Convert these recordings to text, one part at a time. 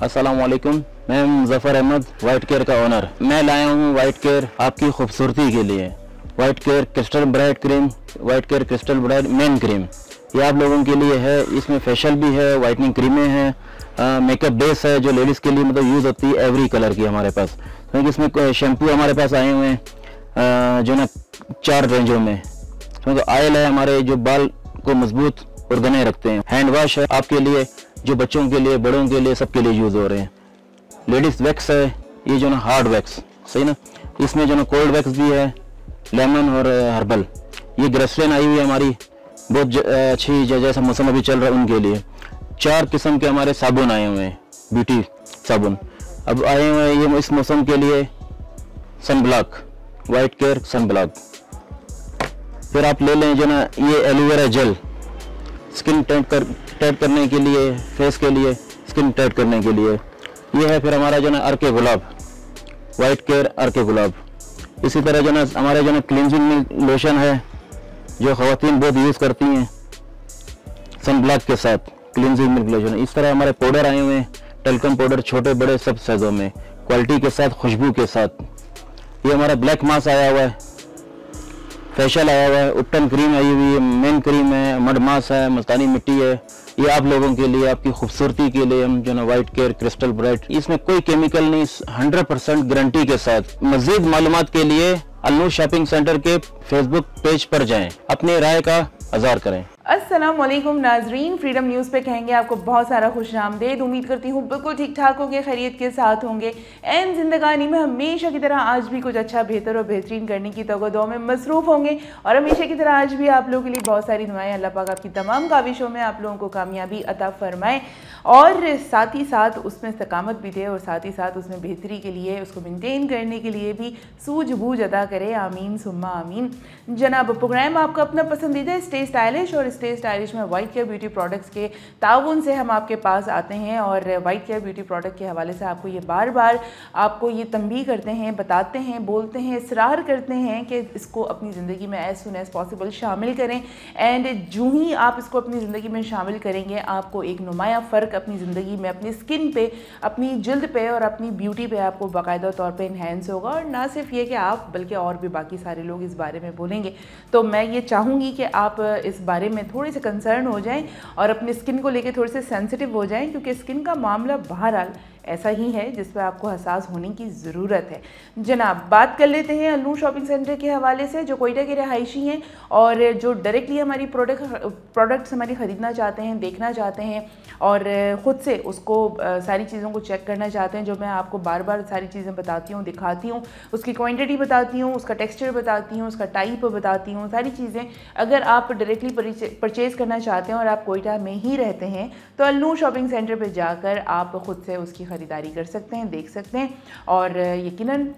अस्सलामुअलैकुम, मैं Muzaffar Ahmad, white care का ओनर। मैं लाया हूँ वाइट केयर आपकी खूबसूरती के लिए। White care crystal bright cream, white care crystal bright main cream, ये आप लोगों के लिए है। इसमें फेशियल भी है, वाइटनिंग क्रीमें हैं, मेकअप बेस है जो लेडीज़ के लिए मतलब यूज़ होती है एवरी कलर की हमारे पास। क्योंकि इसमें शैम्पू हमारे पास आए हुए हैं जो ना 4 रेंजों में। क्योंकि ऑयल है हमारे जो बाल को मजबूत और घने रखते हैं। हैंड वॉश है आपके लिए, जो बच्चों के लिए, बड़ों के लिए, सबके लिए यूज़ हो रहे हैं। लेडीज़ वैक्स है, ये जो ना हार्ड वैक्स, सही ना। इसमें जो ना कोल्ड वैक्स भी है, लेमन और हर्बल। ये ग्रेसलिन आई हुई है हमारी, बहुत अच्छी, जैसा मौसम अभी चल रहा है उनके लिए। 4 किस्म के हमारे साबुन आए हुए हैं, ब्यूटी साबुन अब आए हुए हैं। ये इस मौसम के लिए sun block, white care sun block. फिर आप ले लें जो ना ये एलोवेरा जेल, स्किन टाइट करने के लिए, फेस के लिए, स्किन टाइट करने के लिए। ये है फिर हमारा जो ना अर्के गुलाब, वाइट केयर अर्के गुलाब। इसी तरह जो ना हमारे जो ना क्लींजिंग लोशन है जो ख़वातीन बहुत यूज़ करती हैं सन ब्लॉक के साथ, क्लींजिंग मिल्क लोशन। इस तरह हमारे पाउडर आए हुए हैं, टेल्कम पाउडर, छोटे बड़े सब साइज़ों में, क्वालिटी के साथ, खुशबू के साथ। ये हमारा ब्लैक मास्क आया हुआ है, फेशियल आया हुआ है, उपटन क्रीम आई हुई है, मेन क्रीम है, मड मास्क है, मुल्तानी मिट्टी है। ये आप लोगों के लिए, आपकी खूबसूरती के लिए हम जो ना वाइट केयर क्रिस्टल ब्राइट, इसमें कोई केमिकल नहीं, 100% गारंटी के साथ। मज़ीद मालूमात के लिए अलनूर शॉपिंग सेंटर के फेसबुक पेज पर जाएं, अपनी राय का इज़हार करें। अस्सलामुअलैकुम नाजरीन, फ्रीडम न्यूज़ पे कहेंगे आपको बहुत सारा खुशामदीद। उम्मीद करती हूँ बिल्कुल ठीक ठाक होंगे, खैरियत के साथ होंगे। एन जिंदगानी में हमेशा की तरह आज भी कुछ अच्छा, बेहतर और बेहतरीन करने की तगदो में मसरूफ़ होंगे। और हमेशा की तरह आज भी आप लोगों के लिए बहुत सारी दुआएं, अल्लाह पाक आपकी तमाम काविशों में आप लोगों को कामयाबी अता फरमाए और साथ ही साथ उसमें इस्तकामत भी दे और साथ ही साथ उसमें बेहतरी के लिए, उसको मेनटेन करने के लिए भी सूझबूझ अदा करे। आमीन सुम्मा आमीन। जनाब, प्रोग्राम आपका अपना पसंदीदा स्टे स्टाइलिश और स्टे स्टाइलिश में वाइट केयर ब्यूटी प्रोडक्ट्स के ताउन से हम आपके पास आते हैं और वाइट केयर ब्यूटी प्रोडक्ट के हवाले से आपको ये बार बार आपको ये तंबीह करते हैं, बताते हैं, बोलते हैं, इसरार करते हैं कि इसको अपनी ज़िंदगी में एज सुन एज पॉसिबल शामिल करें। एंड जो ही आप इसको अपनी ज़िंदगी में शामिल करेंगे, आपको एक नुमाया फ़र्क अपनी ज़िंदगी में, अपनी स्किन पे, अपनी जल्द पे और अपनी ब्यूटी पे आपको बाकायदा तौर पे इन्हेंस होगा। और ना सिर्फ ये कि आप, बल्कि और भी बाकी सारे लोग इस बारे में बोलेंगे। तो मैं ये चाहूँगी कि आप इस बारे में थोड़े से कंसर्न हो जाएं और अपनी स्किन को लेके थोड़े से सेंसिटिव हो जाएं, क्योंकि स्किन का मामला बहरहाल ऐसा ही है जिस पर आपको हसास होने की ज़रूरत है। जनाब, बात कर लेते हैं अलनूर शॉपिंग सेंटर के हवाले से, जो कोयटा के रहायशी हैं और जो डायरेक्टली हमारी प्रोडक्ट्स हमारी ख़रीदना चाहते हैं, देखना चाहते हैं और ख़ुद से उसको सारी चीज़ों को चेक करना चाहते हैं। जो मैं आपको बार बार सारी चीज़ें बताती हूँ, दिखाती हूँ, उसकी क्वांटिटी बताती हूँ, उसका टेक्सचर बताती हूँ, उसका टाइप बताती हूँ, सारी चीज़ें। अगर आप डायरेक्टली परचेज़ करना चाहते हैं और आप कोयटा में ही रहते हैं तो अलनूर शॉपिंग सेंटर पर जाकर आप ख़ुद से उसकी ख़रीदारी कर सकते हैं, देख सकते हैं। और यकीनन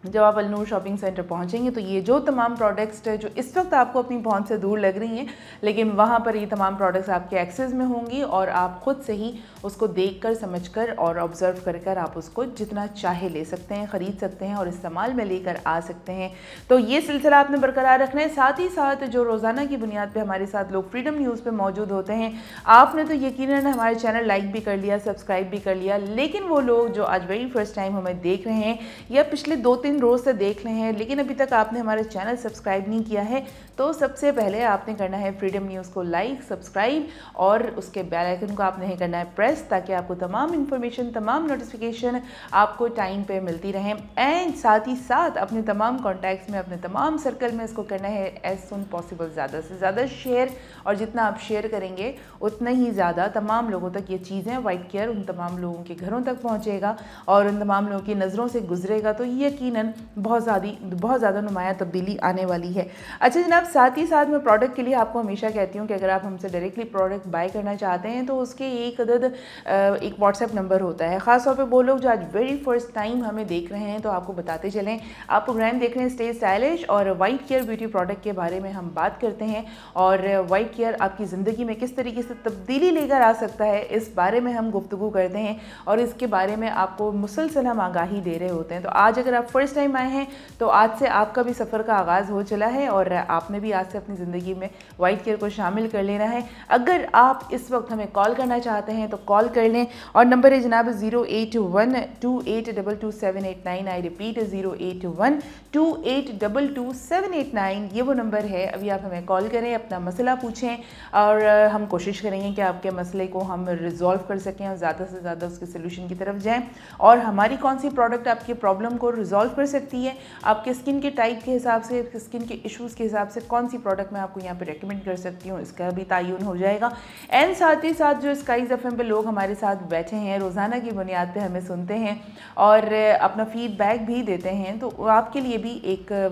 जब आप अलनूर शॉपिंग सेंटर पहुंचेंगे तो ये जो तमाम प्रोडक्ट्स जो इस वक्त आपको अपनी पहुंच से दूर लग रही हैं, लेकिन वहाँ पर ये तमाम प्रोडक्ट्स आपके एक्सेस में होंगी और आप ख़ुद से ही उसको देखकर, समझकर और ऑब्ज़र्व कर आप उसको जितना चाहे ले सकते हैं, ख़रीद सकते हैं और इस्तेमाल में लेकर आ सकते हैं। तो ये सिलसिला आपने बरकरार रखना है। साथ ही साथ जो रोज़ाना की बुनियाद पर हमारे साथ लोग फ्रीडम न्यूज़ पर मौजूद होते हैं, आपने तो यकीनन हमारे चैनल लाइक भी कर लिया, सब्सक्राइब भी कर लिया, लेकिन वो लोग जो आज वेरी फर्स्ट टाइम हमें देख रहे हैं या पिछले 2-3 रोज़ से देख रहे हैं लेकिन अभी तक आपने हमारे चैनल सब्सक्राइब नहीं किया है, तो सबसे पहले आपने करना है फ्रीडम न्यूज़ को लाइक, सब्सक्राइब और उसके बेल आइकन को आपने करना है प्रेस, ताकि आपको तमाम इन्फॉर्मेशन, तमाम नोटिफिकेशन आपको टाइम पे मिलती रहें। एंड साथ ही साथ अपने तमाम कॉन्टैक्ट्स में, अपने तमाम सर्कल में इसको करना है एज सुन पॉसिबल, ज़्यादा से ज़्यादा शेयर। और जितना आप शेयर करेंगे उतना ही ज़्यादा तमाम लोगों तक ये चीज़ें, वाइट केयर उन तमाम लोगों के घरों तक पहुँचेगा और उन तमाम लोगों की नज़रों से गुजरेगा, तो यकीनन बहुत ज़्यादा नुमाया तब्दीली आने वाली है। अच्छा जनाब, साथ ही साथ मैं प्रोडक्ट के लिए आपको हमेशा कहती हूँ कि अगर आप हमसे डायरेक्टली प्रोडक्ट बाय करना चाहते हैं तो उसके एक अदद एक व्हाट्सएप नंबर होता है। ख़ास तौर पे वो लोग जो आज वेरी फर्स्ट टाइम हमें देख रहे हैं तो आपको बताते चलें, आप प्रोग्राम देख रहे हैं स्टे स्टाइलिश और वाइट केयर ब्यूटी प्रोडक्ट के बारे में हम बात करते हैं और वाइट केयर आपकी ज़िंदगी में किस तरीके से तब्दीली लेकर आ सकता है, इस बारे में हम गुफ्तगू करते हैं और इसके बारे में आपको मुसलसल हम आगाही दे रहे होते हैं। तो आज अगर आप फर्स्ट फर्स्ट टाइम आए हैं तो आज से आपका भी सफ़र का आगाज़ हो चला है और आपने भी आज से अपनी ज़िंदगी में वाइट केयर को शामिल कर लेना है। अगर आप इस वक्त हमें कॉल करना चाहते हैं तो कॉल कर लें और नंबर है जनाब 08128222789। आई रिपीट 08128222789, ये वो नंबर है। अभी आप हमें कॉल करें, अपना मसला पूछें और हम कोशिश करेंगे कि आपके मसले को हम रिजॉल्व कर सकें और ज़्यादा से ज़्यादा उसके सोल्यूशन की तरफ जाएं। और हमारी कौन सी प्रोडक्ट आपकी प्रॉब्लम को रिजॉल्व कर सकती है, आपके स्किन के टाइप के हिसाब से, स्किन के इश्यूज़ के हिसाब से कौन सी प्रोडक्ट मैं आपको यहाँ पे रेकमेंड कर सकती हूँ, इसका भी तयन हो जाएगा। एंड साथ ही साथ जो स्काईज़ एफएम पे लोग हमारे साथ बैठे हैं, रोज़ाना की बुनियाद पे हमें सुनते हैं और अपना फीडबैक भी देते हैं, तो आपके लिए भी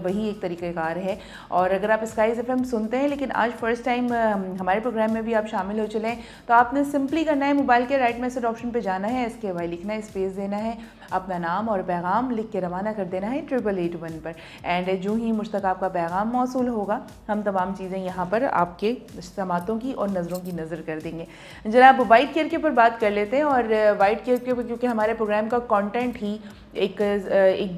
वही एक तरीक़ेकार है। और अगर आप स्काईज़ एफएम सुनते हैं लेकिन आज फर्स्ट टाइम हमारे प्रोग्राम में भी आप शामिल हो चलें, तो आपने सिंपली करना है, मोबाइल के राइट मैसेज ऑप्शन पे जाना है, SKY लिखना है, स्पेस देना है, अपना नाम और पैगाम लिख के रवाना कर देना है 8881 पर। एंड जो ही मुझ तक आपका पैगाम मौसूल होगा, हम तमाम चीज़ें यहाँ पर आपके समातों की और नज़रों की नज़र कर देंगे। जनाब वाइट केयर के ऊपर बात कर लेते हैं। और वाइट केयर के ऊपर, क्योंकि हमारे प्रोग्राम का कंटेंट ही एक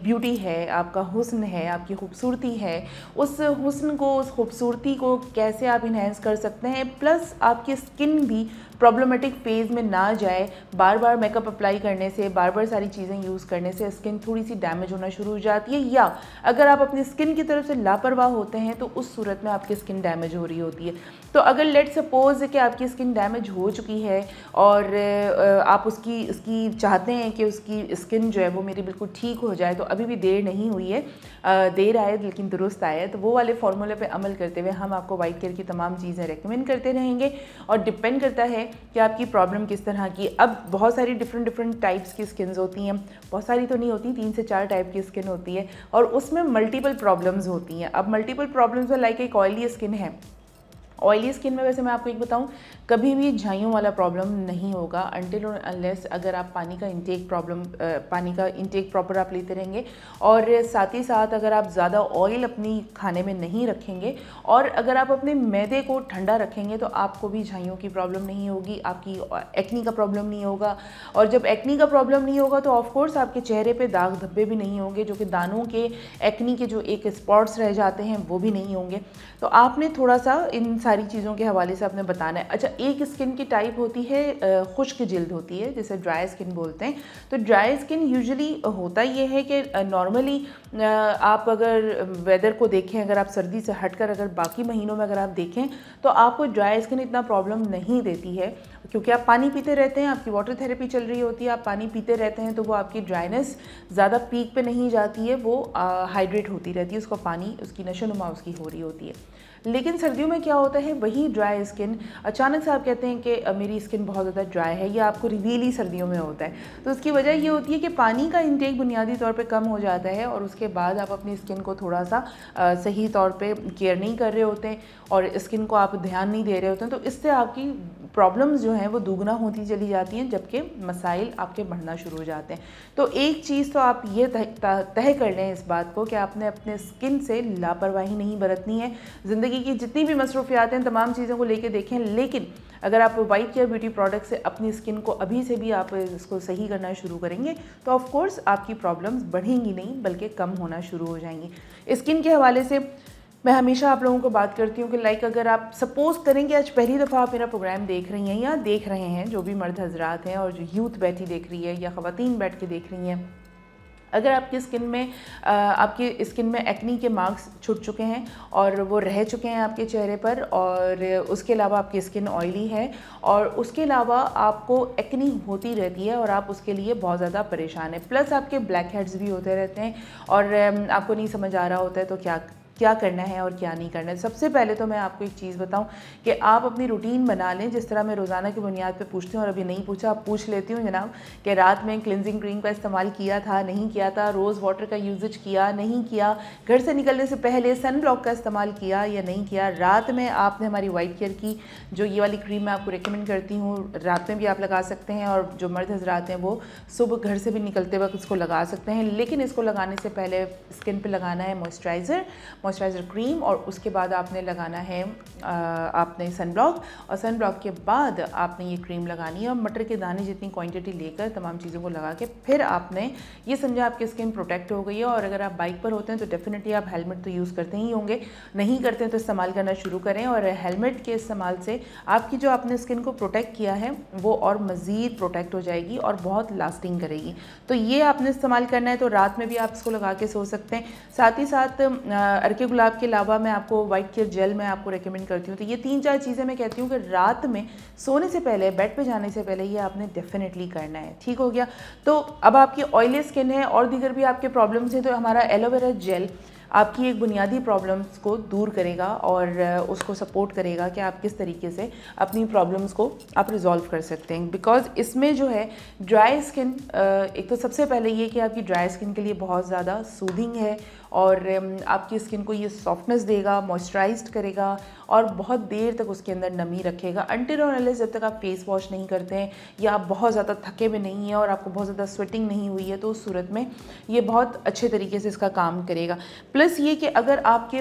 ब्यूटी है, आपका हुस्न है, आपकी खूबसूरती है, उस हुस्न को, उस खूबसूरती को कैसे आप इन्हेंस कर सकते हैं, प्लस आपकी स्किन भी प्रॉब्लमेटिक फेज़ में ना जाए। बार बार मेकअप अप्लाई करने से, बार बार सारी चीज़ें यूज़ करने से स्किन थोड़ी सी डैमेज होना शुरू हो जाती है, या अगर आप अपनी स्किन की तरफ से लापरवाह होते हैं तो उस सूरत में आपकी स्किन डैमेज हो रही होती है। तो अगर लेट सपोज कि आपकी स्किन डैमेज हो चुकी है और आप उसकी चाहते हैं कि उसकी स्किन जो है वो मेरी बिल्कुल ठीक हो जाए, तो अभी भी देर नहीं हुई है, देर आए लेकिन दुरुस्त आए, तो वो वाले फार्मूले पे अमल करते हुए हम आपको वाइट केयर की तमाम चीज़ें रेकमेंड करते रहेंगे। और डिपेंड करता है कि आपकी प्रॉब्लम किस तरह की। अब बहुत सारी डिफरेंट टाइप्स की स्किन्स होती हैं, बहुत सारी तो नहीं होती, 3 से 4 टाइप की स्किन होती है और उसमें मल्टीपल प्रॉब्लम्स होती हैं। अब मल्टीपल प्रॉब्लम्स में लाइक एक ऑयली स्किन है, ऑयली स्किन में वैसे मैं आपको एक बताऊं, कभी भी झाइयों वाला प्रॉब्लम नहीं होगा अनटिल और अनलेस अगर आप पानी का इंटेक प्रॉपर आप लेते रहेंगे और साथ ही साथ अगर आप ज़्यादा ऑयल अपनी खाने में नहीं रखेंगे और अगर आप अपने मैदे को ठंडा रखेंगे तो आपको भी झाइयों की प्रॉब्लम नहीं होगी, आपकी एक्नी का प्रॉब्लम नहीं होगा। और जब एक्नी का प्रॉब्लम नहीं होगा तो ऑफकोर्स आपके चेहरे पर दाग धब्बे भी नहीं होंगे, जो कि दानों के एक्नी के जो एक स्पॉट्स रह जाते हैं वो भी नहीं होंगे। तो आपने थोड़ा सा इन सारी चीज़ों के हवाले से आपने बताना है। अच्छा, एक स्किन की टाइप होती है खुश्क जिल्द होती है, जिसे ड्राई स्किन बोलते हैं। तो ड्राई स्किन यूजुअली होता ये है कि नॉर्मली आप अगर वेदर को देखें, अगर आप सर्दी से हटकर अगर बाकी महीनों में अगर आप देखें तो आपको ड्राई स्किन इतना प्रॉब्लम नहीं देती है, क्योंकि आप पानी पीते रहते हैं, आपकी वाटर थेरेपी चल रही होती है, आप पानी पीते रहते हैं, तो वो आपकी ड्राइनेस ज़्यादा पीक पे नहीं जाती है, वो हाइड्रेट होती रहती है, उसको पानी, उसकी नशोनुमा उसकी हो रही होती है। लेकिन सर्दियों में क्या होता है, वही ड्राई स्किन अचानक से आप कहते हैं कि मेरी स्किन बहुत ज़्यादा ड्राई है, या आपको रिवील ही सर्दियों में होता है। तो उसकी वजह ये होती है कि पानी का इंटेक बुनियादी तौर पे कम हो जाता है और उसके बाद आप अपनी स्किन को थोड़ा सा सही तौर पे केयर नहीं कर रहे होते हैं और स्किन को आप ध्यान नहीं दे रहे होते हैं, तो इससे आपकी प्रॉब्लम्स जो हैं वो दुगना होती चली जाती हैं, जबकि मसाइल आपके बढ़ना शुरू हो जाते हैं। तो एक चीज़ तो आप ये तय कर लें इस बात को कि आपने अपने स्किन से लापरवाही नहीं बरतनी है। ज़िंदगी की जितनी भी मसरूफियात हैं तमाम चीज़ों को लेके देखें, लेकिन अगर आप वाइट केयर ब्यूटी प्रोडक्ट से अपनी स्किन को अभी से भी आप इसको सही करना शुरू करेंगे तो ऑफ कोर्स आपकी प्रॉब्लम्स बढ़ेंगी नहीं बल्कि कम होना शुरू हो जाएंगी। स्किन के हवाले से मैं हमेशा आप लोगों को बात करती हूँ कि लाइक अगर आप सपोज़ करें कि आज पहली दफ़ा आप मेरा प्रोग्राम देख रही हैं या देख रहे हैं, जो भी मर्द हजरात हैं और जो यूथ बैठी देख रही है या ख़वातीन बैठ के देख रही हैं, अगर आपकी स्किन में एक्नी के मार्क्स छूट चुके हैं और वो रह चुके हैं आपके चेहरे पर, और उसके अलावा आपकी स्किन ऑयली है और उसके अलावा आपको एक्नी होती रहती है और आप उसके लिए बहुत ज़्यादा परेशान हैं, प्लस आपके ब्लैक हेड्स भी होते रहते हैं और आपको नहीं समझ आ रहा होता है तो क्या करना है और क्या नहीं करना है। सबसे पहले तो मैं आपको एक चीज़ बताऊं कि आप अपनी रूटीन बना लें, जिस तरह मैं रोज़ाना की बुनियाद पे पूछती हूँ और अभी नहीं पूछा, आप पूछ लेती हूँ जनाब कि रात में क्लिनजिंग क्रीम का इस्तेमाल किया था, नहीं किया था, रोज़ वाटर का यूजेज किया, नहीं किया, घर से निकलने से पहले सन ब्लॉक का इस्तेमाल किया या नहीं किया, रात में आपने हमारी वाइट केयर की जो ये वाली क्रीम मैं आपको रिकमेंड करती हूँ रात में भी आप लगा सकते हैं, और जो मर्द हजरात हैं वो सुबह घर से भी निकलते वक्त इसको लगा सकते हैं, लेकिन इसको लगाने से पहले स्किन पर लगाना है मॉइस्चराइज़र। मॉइस्चराइज़र क्रीम, और उसके बाद आपने लगाना है आपने सनब्लॉक, और सनब्लॉक के बाद आपने ये क्रीम लगानी है। और मटर के दाने जितनी क्वांटिटी लेकर तमाम चीज़ों को लगा के फिर आपने ये समझा आपकी स्किन प्रोटेक्ट हो गई है। और अगर आप बाइक पर होते हैं तो डेफिनेटली आप हेलमेट तो यूज़ करते ही होंगे, नहीं करते हैं तो इस्तेमाल करना शुरू करें। और हेलमेट के इस्तेमाल से आपकी जो आपने स्किन को प्रोटेक्ट किया है वो और मज़ीद प्रोटेक्ट हो जाएगी और बहुत लास्टिंग करेगी। तो ये आपने इस्तेमाल करना है, तो रात में भी आप इसको लगा के सो सकते हैं। साथ ही साथ अर्के गुलाब के अलावा मैं आपको वाइट केयर जेल मैं आपको रेकमेंड करती हूँ। तो ये 3-4 चीज़ें मैं कहती हूँ कि रात में सोने से पहले, बेड पे जाने से पहले ये आपने डेफिनेटली करना है। ठीक हो गया। तो अब आपकी ऑयली स्किन है और दीगर भी आपके प्रॉब्लम्स हैं, तो हमारा एलोवेरा जेल आपकी एक बुनियादी प्रॉब्लम्स को दूर करेगा और उसको सपोर्ट करेगा कि आप किस तरीके से अपनी प्रॉब्लम्स को आप रिजॉल्व कर सकते हैं। बिकॉज इसमें जो है ड्राई स्किन, एक तो सबसे पहले ये कि आपकी ड्राई स्किन के लिए बहुत ज़्यादा सूदिंग है और आपकी स्किन को ये सॉफ्टनेस देगा, मॉइस्चराइज्ड करेगा और बहुत देर तक उसके अंदर नमी रखेगा। अनटिल और अनलेस जब तक आप फेस वॉश नहीं करते हैं या आप बहुत ज़्यादा थके भी नहीं हैं और आपको बहुत ज़्यादा स्वेटिंग नहीं हुई है, तो उस सूरत में ये बहुत अच्छे तरीके से इसका काम करेगा। प्लस ये कि अगर आपके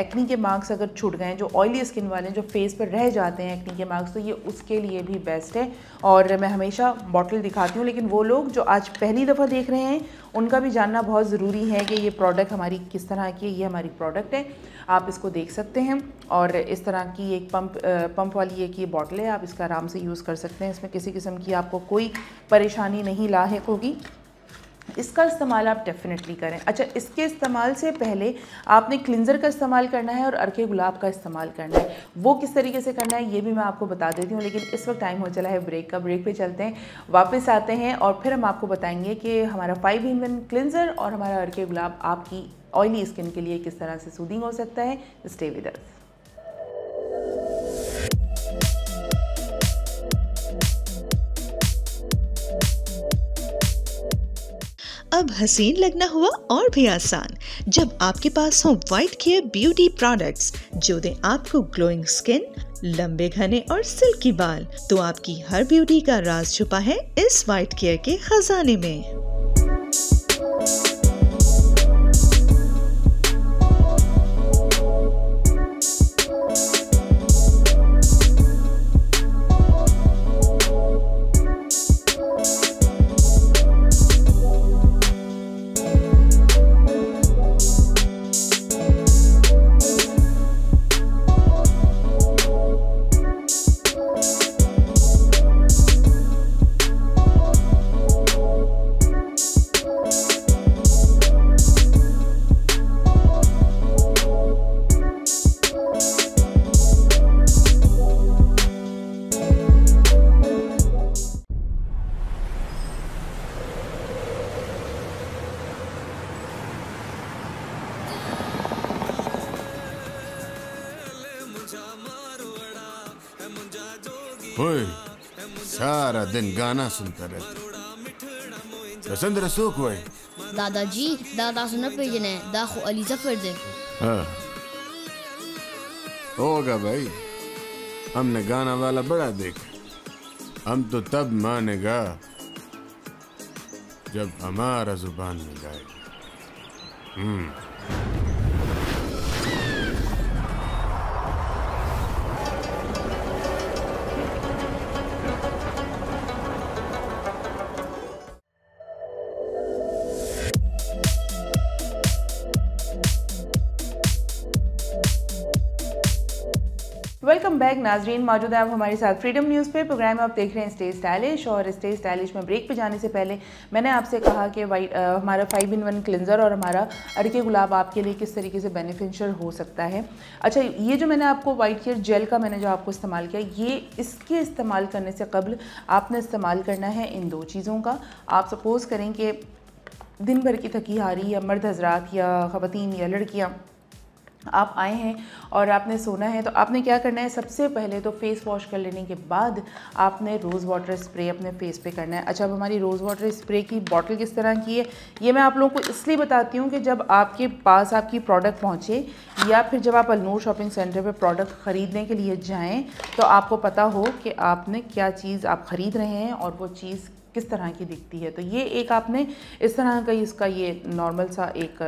एक्नी के मार्क्स अगर छूट गए हैं, जो ऑयली स्किन वाले हैं, जो फेस पर रह जाते हैं एक्नी के मार्क्स, तो ये उसके लिए भी बेस्ट है। और मैं हमेशा बॉटल दिखाती हूँ, लेकिन वो लोग जो आज पहली दफ़ा देख रहे हैं उनका भी जानना बहुत ज़रूरी है कि ये प्रोडक्ट हमारी किस तरह की है। ये हमारी प्रोडक्ट है, आप इसको देख सकते हैं। और इस तरह की एक पंप वाली एक ये बॉटल है, आप इसका आराम से यूज़ कर सकते हैं। इसमें किसी किस्म की आपको कोई परेशानी नहीं लाहिक होगी। इसका इस्तेमाल आप डेफिनेटली करें। अच्छा, इसके इस्तेमाल से पहले आपने क्लिंजर का इस्तेमाल करना है और अर्के गुलाब का इस्तेमाल करना है। वो किस तरीके से करना है ये भी मैं आपको बता देती हूँ, लेकिन इस वक्त टाइम हो चला है ब्रेक का। ब्रेक पे चलते हैं, वापस आते हैं और फिर हम आपको बताएंगे कि हमारा 5-in-1 क्लिंजर और हमारा अर्के गुलाब आपकी ऑयली स्किन के लिए किस तरह से सूदिंग हो सकता है। Stay with us. अब हसीन लगना हुआ और भी आसान जब आपके पास हो वाइट केयर ब्यूटी प्रोडक्ट्स जो दें आपको ग्लोइंग स्किन, लंबे घने और सिल्की बाल। तो आपकी हर ब्यूटी का राज छुपा है इस वाइट केयर के खजाने में। ओए, सारा दिन गाना सुनता रहता पसंद रसूख हुए। दादाजी, दादा सुना पेजने दाखो अली जफर दे। हाँ होगा भाई, हमने गाना वाला बड़ा देखा। हम तो तब मानेगा जब हमारा जुबान में गाएगा। वेलकम बैक नाजरीन, मौजूद है आप हमारे साथ फ्रीडम न्यूज़ पे। प्रोग्राम में आप देख रहे हैं स्टे स्टाइलिश। और स्टे स्टाइलिश में ब्रेक पे जाने से पहले मैंने आपसे कहा कि हमारा 5-in-1 क्लिंजर और हमारा अर्के गुलाब आपके लिए किस तरीके से बेनिफिशियल हो सकता है। अच्छा, ये जो मैंने आपको वाइट केयर जेल का मैंने जो आपको इस्तेमाल किया, ये इसके इस्तेमाल करने से कबल आपने इस्तेमाल करना है इन 2 चीज़ों का। आप सपोज़ करें कि दिन भर की थकी हारी या मर्द हजरात या ख़वातीन या लड़कियाँ आप आए हैं और आपने सोना है, तो आपने क्या करना है, सबसे पहले तो फेस वॉश कर लेने के बाद आपने रोज़ वाटर स्प्रे अपने फेस पे करना है। अच्छा, अब हमारी रोज़ वाटर स्प्रे की बॉटल किस तरह की है ये मैं आप लोगों को इसलिए बताती हूँ कि जब आपके पास आपकी प्रोडक्ट पहुँचे या फिर जब आप अलनूर शॉपिंग सेंटर पे प्रोडक्ट ख़रीदने के लिए जाएँ तो आपको पता हो कि आपने क्या चीज़ आप ख़रीद रहे हैं और वो चीज़ किस तरह की दिखती है। तो ये एक आपने इस तरह का इसका ये नॉर्मल सा एक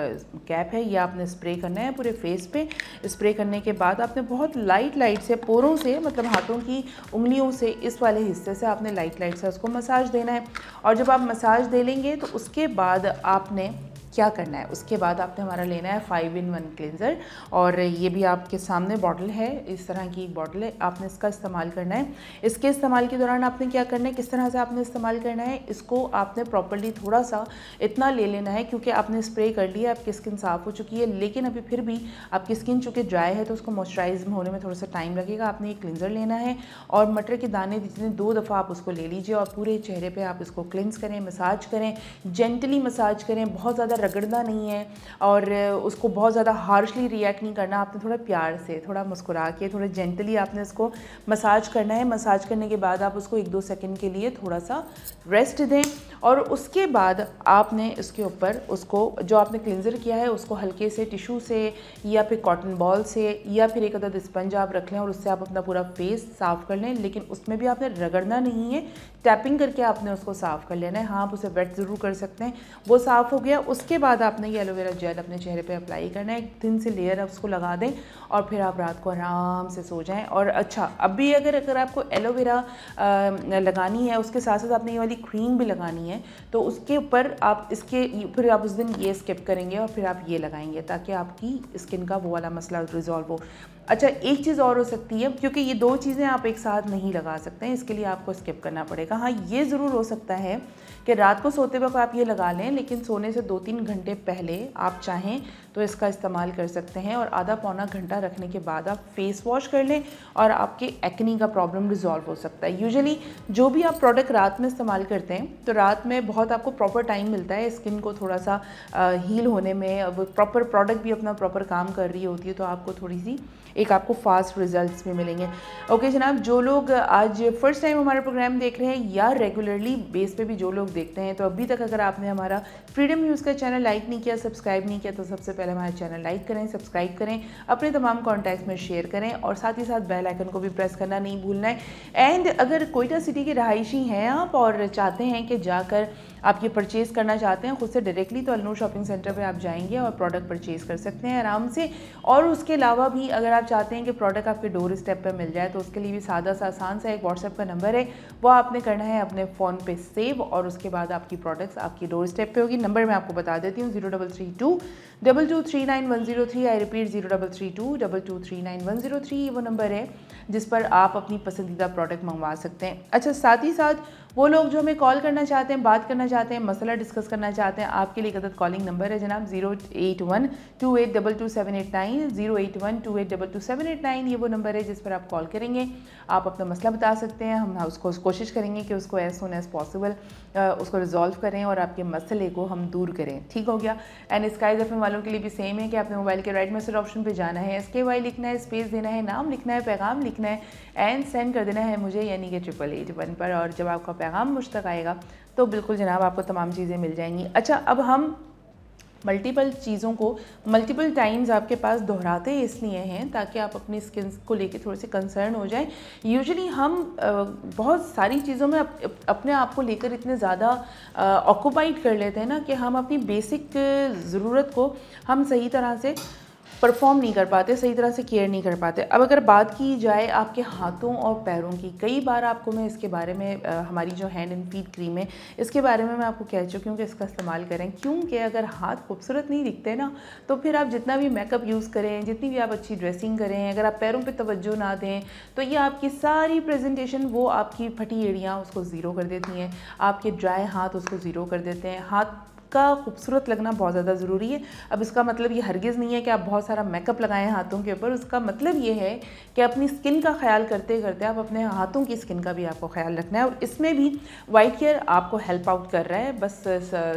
कैप है, ये आपने स्प्रे करना है पूरे फेस पे। स्प्रे करने के बाद आपने बहुत लाइट से पोरों से, मतलब हाथों की उंगलियों से इस वाले हिस्से से आपने लाइट से उसको मसाज देना है। और जब आप मसाज दे लेंगे तो उसके बाद आपने क्या करना है, उसके बाद आपने हमारा लेना है 5-in-1 क्लेंज़र। और ये भी आपके सामने बॉटल है, इस तरह की बॉटल है, आपने इसका इस्तेमाल करना है। इसके इस्तेमाल के दौरान आपने क्या करना है, किस तरह से आपने इस्तेमाल करना है, इसको आपने प्रॉपर्ली थोड़ा सा इतना ले लेना है, क्योंकि आपने स्प्रे कर लिया, आपकी स्किन साफ़ हो चुकी है, लेकिन अभी फिर भी आपकी स्किन चूँकि ड्राई है तो उसको मॉइस्चराइज होने में थोड़ा सा टाइम लगेगा। आपने एक क्लेंज़र लेना है और मटर के दाने जितने 2 दफ़ा आप उसको ले लीजिए और पूरे चेहरे पर आप इसको क्लेंस करें, मसाज करें, जेंटली मसाज करें, बहुत ज़्यादा रगड़ना नहीं है और उसको बहुत ज़्यादा हार्शली रिएक्ट नहीं करना। आपने थोड़ा प्यार से, थोड़ा मुस्कुरा के, थोड़ा जेंटली आपने इसको मसाज करना है। मसाज करने के बाद आप उसको 1-2 सेकंड के लिए थोड़ा सा रेस्ट दें और उसके बाद आपने इसके ऊपर उसको जो आपने क्लिनज़र किया है उसको हल्के से टिश्यू से या फिर कॉटन बॉल से या फिर एक अदद स्पंज आप रख लें और उससे आप अपना पूरा फेस साफ़ कर लें, लेकिन उसमें भी आपने रगड़ना नहीं है, टैपिंग करके आपने उसको साफ़ कर लेना है। हाँ, आप उसे वेट ज़रूर कर सकते हैं। वो साफ़ हो गया, उसके बाद आपने ये एलोवेरा जेल अपने चेहरे पे अप्लाई करना है, एक थिन सी लेयर उसको लगा दें और फिर आप रात को आराम से सो जाएं। और अच्छा, अभी अगर आपको एलोवेरा लगानी है, उसके साथ साथ आपने ये वाली क्रीम भी लगानी है, तो उसके ऊपर आप इसके फिर आप उस दिन ये स्किप करेंगे और फिर आप ये लगाएंगे ताकि आपकी स्किन का वो वाला मसला रिजॉल्व हो। अच्छा, एक चीज़ और हो सकती है, क्योंकि ये 2 चीज़ें आप एक साथ नहीं लगा सकते हैं, इसके लिए आपको स्किप करना पड़ेगा। हाँ, ये ज़रूर हो सकता है कि रात को सोते वक्त आप ये लगा लें, लेकिन सोने से 2-3 घंटे पहले आप चाहें तो इसका इस्तेमाल कर सकते हैं और आधा-पौना घंटा रखने के बाद आप फेस वॉश कर लें और आपके एक्नी का प्रॉब्लम रिजॉल्व हो सकता है। यूजुअली जो भी आप प्रोडक्ट रात में इस्तेमाल करते हैं तो रात में बहुत आपको प्रॉपर टाइम मिलता है स्किन को थोड़ा सा हील होने में। अब प्रॉपर प्रोडक्ट भी अपना प्रॉपर काम कर रही होती है तो आपको थोड़ी सी आपको फास्ट रिजल्ट्स भी मिलेंगे। ओके जनाब, जो लोग आज फर्स्ट टाइम हमारा प्रोग्राम देख रहे हैं या रेगुलरली बेस पे भी जो लोग देखते हैं, तो अभी तक अगर आपने हमारा फ्रीडम न्यूज़ का चैनल लाइक नहीं किया, सब्सक्राइब नहीं किया, तो सबसे पहले हमारा चैनल लाइक करें, सब्सक्राइब करें, अपने तमाम कॉन्टैक्ट्स में शेयर करें और साथ ही साथ बेल आइकन को भी प्रेस करना नहीं भूलना है। एंड अगर कोयटा सिटी के रहायशी हैं आप और चाहते हैं कि जाकर आप ये परचेज़ करना चाहते हैं खुद से डायरेक्टली, तो अलनूर शॉपिंग सेंटर पे आप जाएंगे और प्रोडक्ट परचेज़ कर सकते हैं आराम से। और उसके अलावा भी अगर आप चाहते हैं कि प्रोडक्ट आपके डोर स्टेप पे मिल जाए, तो उसके लिए भी सादा सा आसान सा एक व्हाट्सएप का नंबर है, वो आपने करना है अपने फ़ोन पे सेव और उसके बाद आपकी प्रोडक्ट्स आपकी डोर स्टेप पे होगी। नंबर मैं आपको बता देती हूँ, 0332 2239 आई रिपीट 0332 2239 ये वो नंबर है जिस पर आप अपनी पसंदीदा प्रोडक्ट मंगवा सकते हैं। अच्छा, साथ ही साथ वो लोग जो हमें कॉल करना चाहते हैं, बात करना चाहते हैं, मसला डिस्कस करना चाहते हैं, आपके लिए एक अदद कॉलिंग नंबर है जनाब 08128222789 08128222789 ये वो नंबर है जिस पर आप कॉल करेंगे, आप अपना मसला बता सकते हैं। हम उसको कोशिश करेंगे कि उसको एज सुन एज पॉसिबल उसको रिजॉल्व करें और आपके मसले को हम दूर करें। ठीक हो गया। एंड स्काइज एफएम वालों के लिए भी सेम है कि आपने मोबाइल के राइट मैसेज ऑप्शन पे जाना है, SKY लिखना है, स्पेस देना है, नाम लिखना है, पैगाम लिखना है एंड सेंड कर देना है मुझे यानी कि 8881 पर। और जब आपका पैगाम मुझ तक आएगा तो बिल्कुल जनाब आपको तमाम चीज़ें मिल जाएंगी। अच्छा, अब हम मल्टीपल चीज़ों को मल्टीपल टाइम्स आपके पास दोहराते इसलिए हैं ताकि आप अपनी स्किन को लेके थोड़े से कंसर्न हो जाएं। यूजुअली हम बहुत सारी चीज़ों में अपने आप को लेकर इतने ज़्यादा ऑक्यूपाइड कर लेते हैं ना कि हम अपनी बेसिक ज़रूरत को हम सही तरह से परफॉर्म नहीं कर पाते, सही तरह से केयर नहीं कर पाते। अब अगर बात की जाए आपके हाथों और पैरों की, कई बार आपको मैं इसके बारे में हमारी जो हैंड एंड फीट क्रीम है इसके बारे में मैं आपको कह चुकी हूँ कि इसका इस्तेमाल करें, क्योंकि अगर हाथ खूबसूरत नहीं दिखते ना तो फिर आप जितना भी मेकअप यूज़ करें, जितनी भी आप अच्छी ड्रेसिंग करें, अगर आप पैरों पर तवज्जो ना दें तो ये आपकी सारी प्रेजेंटेशन, वो आपकी फटी एड़ियाँ उसको ज़ीरो कर देती हैं, आपके ड्राई हाथ उसको ज़ीरो कर देते हैं। हाथ का खूबसूरत लगना बहुत ज़्यादा ज़रूरी है। अब इसका मतलब ये हरगिज़ नहीं है कि आप बहुत सारा मेकअप लगाएं हाथों के ऊपर, उसका मतलब ये है कि अपनी स्किन का ख्याल करते करते आप अपने हाथों की स्किन का भी आपको ख्याल रखना है और इसमें भी वाइट केयर आपको हेल्प आउट कर रहा है। बस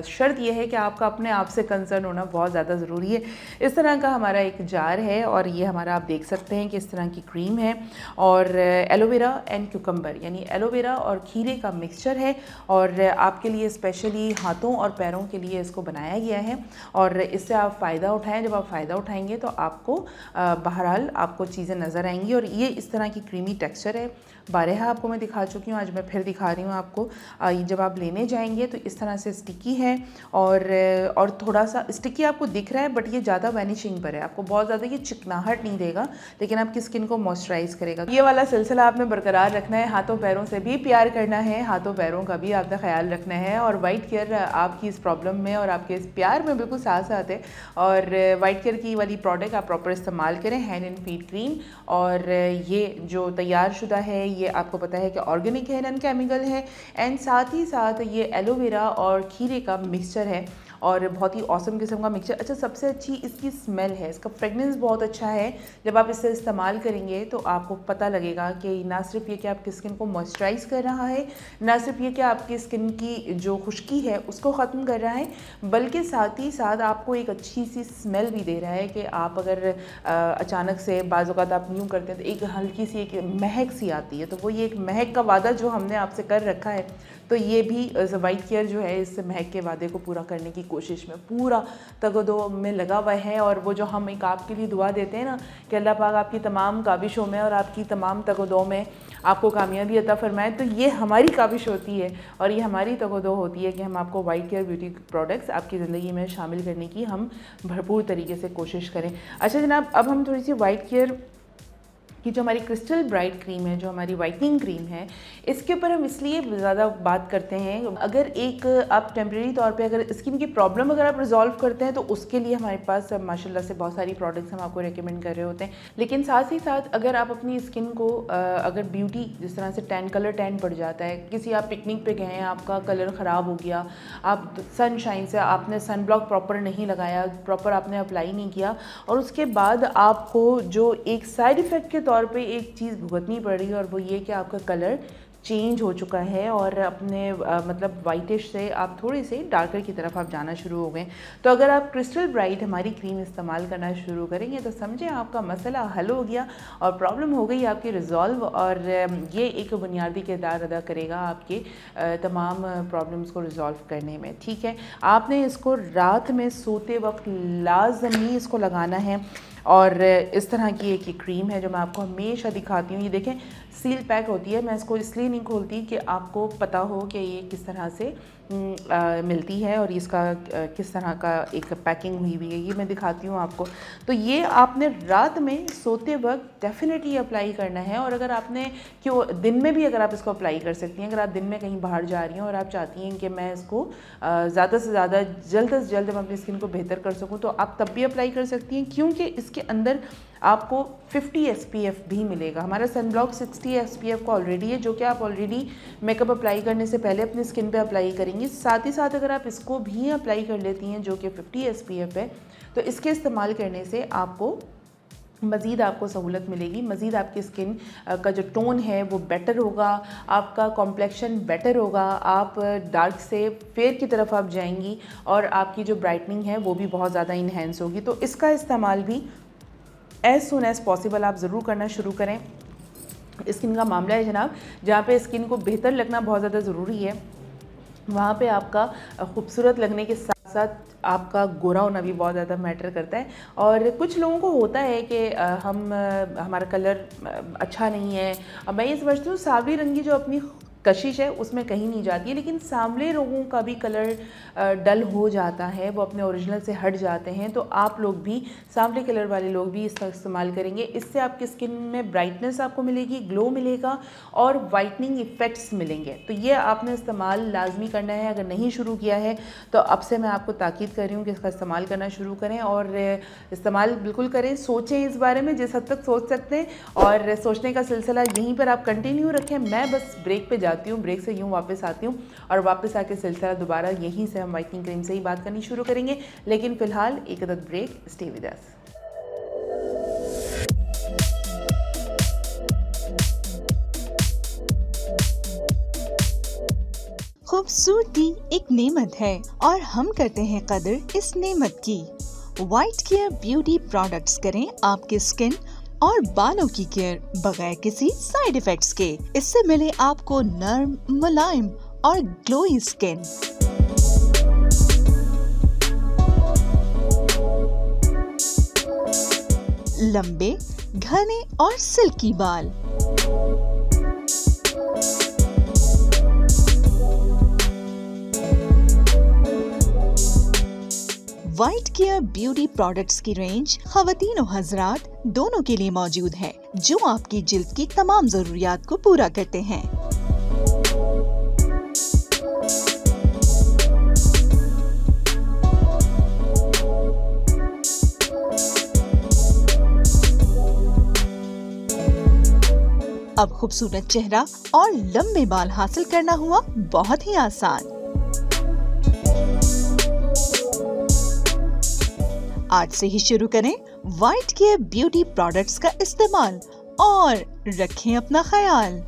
शर्त यह है कि आपका अपने आप से कंसर्न होना बहुत ज़्यादा ज़रूरी है। इस तरह का हमारा एक जार है और ये हमारा आप देख सकते हैं कि इस तरह की क्रीम है और एलोवेरा एंड क्यूकम्बर यानी एलोवेरा और खीरे का मिक्सचर है और आपके लिए स्पेशली हाथों और पैरों के लिए लिए इसको बनाया गया है और इससे आप फ़ायदा उठाएं। जब आप फ़ायदा उठाएंगे तो आपको बहरहाल आपको चीज़ें नज़र आएंगी। और ये इस तरह की क्रीमी टेक्सचर है, बारहा आपको मैं दिखा चुकी हूँ, आज मैं फिर दिखा रही हूँ आपको। जब आप लेने जाएंगे तो इस तरह से स्टिकी है और थोड़ा सा स्टिकी आपको दिख रहा है, बट ये ज़्यादा वैनिशिंग पर है, आपको बहुत ज़्यादा ये चिकनाहट नहीं देगा, लेकिन आपकी स्किन को मॉइस्चराइज करेगा। ये वाला सिलसिला आपने बरकरार रखना है, हाथों पैरों से भी प्यार करना है, हाथों पैरों का भी आपका ख्याल रखना है। और वाइट केयर आपकी इस प्रॉब्लम में और आपके इस प्यार में बिल्कुल साथ साथ है। और वाइट केयर की वाली प्रोडक्ट आप प्रॉपर इस्तेमाल करें, हैंड एंड फीट क्रीम। और ये जो तैयार शुदा है ये आपको पता है कि ऑर्गेनिक है, नॉन केमिकल है, एंड साथ ही साथ ये एलोवेरा और खीरे का मिक्सचर है और बहुत ही औसम किस्म का मिक्सचर। अच्छा, सबसे अच्छी इसकी स्मेल है, इसका फ्रेगनेंस बहुत अच्छा है। जब आप इसे इस्तेमाल करेंगे तो आपको पता लगेगा कि ना सिर्फ ये कि आपकी स्किन को मॉइस्चराइज कर रहा है, ना सिर्फ ये कि आपकी स्किन की जो खुश्की है उसको ख़त्म कर रहा है, बल्कि साथ ही साथ आपको एक अच्छी सी स्मेल भी दे रहा है कि आप अगर अचानक से बाज़ औक़ात आप यूँ करते हैं तो एक हल्की सी एक महक सी आती है, तो वो ये एक महक का वादा जो हमने आपसे कर रखा है, तो ये भी वाइट केयर जो है इस महक के वादे को पूरा करने की कोशिश में पूरा तगदो में लगा हुआ है। और वो जो हम एक आपके लिए दुआ देते हैं ना कि अल्लाह पाक आपकी तमाम काबिशों में और आपकी तमाम तगदो में आपको कामयाबी अता फरमाए, तो ये हमारी काबिश होती है और ये हमारी तगदो होती है कि हम आपको वाइट केयर ब्यूटी प्रोडक्ट्स आपकी ज़िंदगी में शामिल करने की हम भरपूर तरीके से कोशिश करें। अच्छा जनाब, अब हम थोड़ी सी वाइट केयर कि जो हमारी क्रिस्टल ब्राइट क्रीम है, जो हमारी वाइटनिंग क्रीम है, इसके ऊपर हम इसलिए ज़्यादा बात करते हैं, अगर एक आप टेम्प्रेरी तौर पे अगर स्किन की प्रॉब्लम अगर आप रिजॉल्व करते हैं तो उसके लिए हमारे पास माशाल्लाह से बहुत सारी प्रोडक्ट्स हम आपको रेकमेंड कर रहे होते हैं। लेकिन साथ ही साथ अगर आप अपनी स्किन को अगर ब्यूटी जिस तरह से कलर टैन पड़ जाता है, किसी आप पिकनिक पे गए हैं, आपका कलर ख़राब हो गया, आप सनशाइन से आपने सन ब्लॉक प्रॉपर नहीं लगाया, प्रॉपर आपने अप्लाई नहीं किया, और उसके बाद आपको जो एक साइड इफ़ेक्ट के तौर पे एक चीज़ भुगतनी पड़ रही है और वो ये कि आपका कलर चेंज हो चुका है और अपने मतलब वाइटिश से आप थोड़े से डार्कर की तरफ आप जाना शुरू हो गए। तो अगर आप क्रिस्टल ब्राइट हमारी क्रीम इस्तेमाल करना शुरू करेंगे तो समझें आपका मसला हल हो गया और प्रॉब्लम हो गई आपकी रिजॉल्व, और ये एक बुनियादी किरदार अदा करेगा आपके तमाम प्रॉब्लम्स को रिजॉल्व करने में। ठीक है, आपने इसको रात में सोते वक्त लाजमी इसको लगाना है। और इस तरह की एक क्रीम है जो मैं आपको हमेशा दिखाती हूँ, ये देखें सील पैक होती है, मैं इसको इसलिए नहीं खोलती कि आपको पता हो कि ये किस तरह से मिलती है और इसका किस तरह का एक पैकिंग हुई हुई है, ये मैं दिखाती हूँ आपको। तो ये आपने रात में सोते वक्त डेफिनेटली अप्लाई करना है। और अगर आपने क्यों दिन में भी अगर आप इसको अप्लाई कर सकती हैं, अगर आप दिन में कहीं बाहर जा रही हैं और आप चाहती हैं कि मैं इसको ज़्यादा से ज़्यादा जल्द से जल्द मैं अपनी स्किन को बेहतर कर सकूँ, तो आप तब भी अप्लाई कर सकती हैं, क्योंकि इसके अंदर आपको 50 SPF भी मिलेगा। हमारा सन ब्लॉक 60 SPF का ऑलरेडी है, जो कि आप ऑलरेडी मेकअप अप्लाई करने से पहले अपनी स्किन पे अप्लाई करेंगी। साथ ही साथ अगर आप इसको भी अप्लाई कर लेती हैं जो कि 50 SPF है, तो इसके इस्तेमाल करने से आपको मज़ीद आपको सहूलत मिलेगी, मज़ीद आपकी स्किन का जो टोन है वो बेटर होगा, आपका कॉम्प्लेक्शन बेटर होगा, आप डार्क से फेयर की तरफ आप जाएंगी और आपकी जो ब्राइटनिंग है वो भी बहुत ज़्यादा इन्हेंस होगी। तो इसका इस्तेमाल भी एज़ सुन एज़ पॉसिबल आप ज़रूर करना शुरू करें। स्किन का मामला है जनाब, जहाँ पे स्किन को बेहतर लगना बहुत ज़्यादा ज़रूरी है, वहाँ पे आपका खूबसूरत लगने के साथ साथ आपका गोरा होना भी बहुत ज़्यादा मैटर करता है। और कुछ लोगों को होता है कि हमारा कलर अच्छा नहीं है। अब मैं ये समझती हूँ सांवली रंग की जो अपनी कशिश है उसमें कहीं नहीं जाती है, लेकिन सांवले लोगों का भी कलर डल हो जाता है, वो अपने ओरिजिनल से हट जाते हैं। तो आप लोग भी सांवले कलर वाले लोग भी इसका इस्तेमाल करेंगे, इससे आपकी स्किन में ब्राइटनेस आपको मिलेगी, ग्लो मिलेगा और वाइटनिंग इफ़ेक्ट्स मिलेंगे। तो ये आपने इस्तेमाल लाजमी करना है। अगर नहीं शुरू किया है तो अब से मैं आपको ताकीद कर रही हूँ कि इसका इस्तेमाल करना शुरू करें और इस्तेमाल बिल्कुल करें। सोचें इस बारे में जिस हद तक सोच सकते हैं, और सोचने का सिलसिला यहीं पर आप कंटिन्यू रखें। मैं बस ब्रेक पे जाती हूँ, ब्रेक से यूँ वापस आती हूँ और वापस आके सिलसिला दोबारा यहीं से हम वाइटनिंग क्रीम से ही बात करनी शुरू करेंगे। लेकिन फ़िलहाल एक अदद ब्रेक, स्टे विद अस। खूबसूरती एक नेमत है और हम करते हैं कदर इस नेमत की। वाइट केयर ब्यूटी प्रोडक्ट्स करें आपकी स्किन और बालों की केयर बगैर किसी साइड इफेक्ट्स के। इससे मिले आपको नर्म, मुलायम और ग्लोई स्किन। लंबे, घने और सिल्की बाल। वाइट केयर ब्यूटी प्रोडक्ट्स की रेंज खवातीन और हजरात दोनों के लिए मौजूद है, जो आपकी जिल्द की तमाम जरूरियात को पूरा करते हैं। अब खूबसूरत चेहरा और लंबे बाल हासिल करना हुआ बहुत ही आसान। आज से ही शुरू करें वाइट केयर ब्यूटी प्रोडक्ट्स का इस्तेमाल और रखें अपना ख्याल।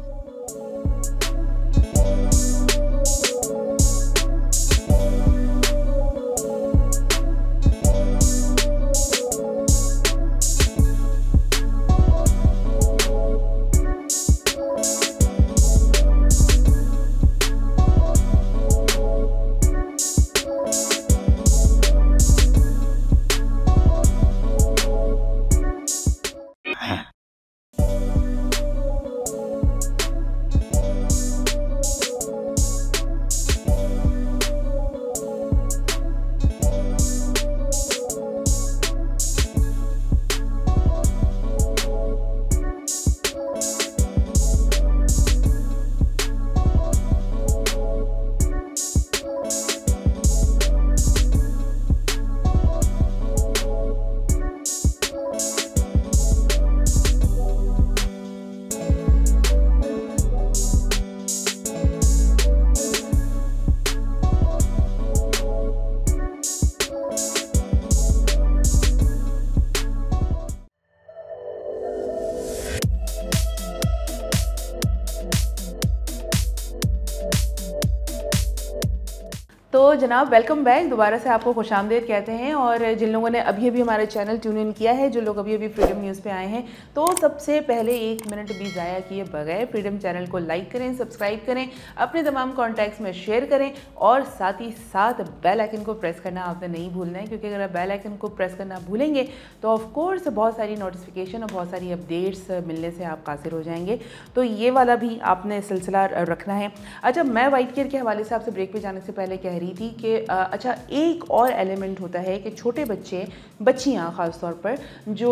तो जनाब वेलकम बैक, दोबारा से आपको खुशामदीद कहते हैं। और जिन लोगों ने अभी अभी हमारे चैनल ट्यून इन किया है, जो लोग अभी अभी फ्रीडम न्यूज़ पे आए हैं, तो सबसे पहले 1 मिनट भी ज़ाया किए बगैर फ्रीडम चैनल को लाइक करें, सब्सक्राइब करें, अपने तमाम कॉन्टैक्ट्स में शेयर करें और साथ ही साथ बेल आइकन को प्रेस करना आपने नहीं भूलना है, क्योंकि अगर आप बेल आइकन को प्रेस करना भूलेंगे तो ऑफकोर्स बहुत सारी नोटिफिकेशन और बहुत सारी अपडेट्स मिलने से आप कासिर हो जाएंगे। तो ये वाला भी आपने सिलसिला रखना है। अच्छा, मैं वाइट केयर के हवाले से आपसे ब्रेक पे जाने से पहले कह रही थी कि अच्छा एक और एलिमेंट होता है कि छोटे बच्चे, बच्चियाँ ख़ास तौर पर, जो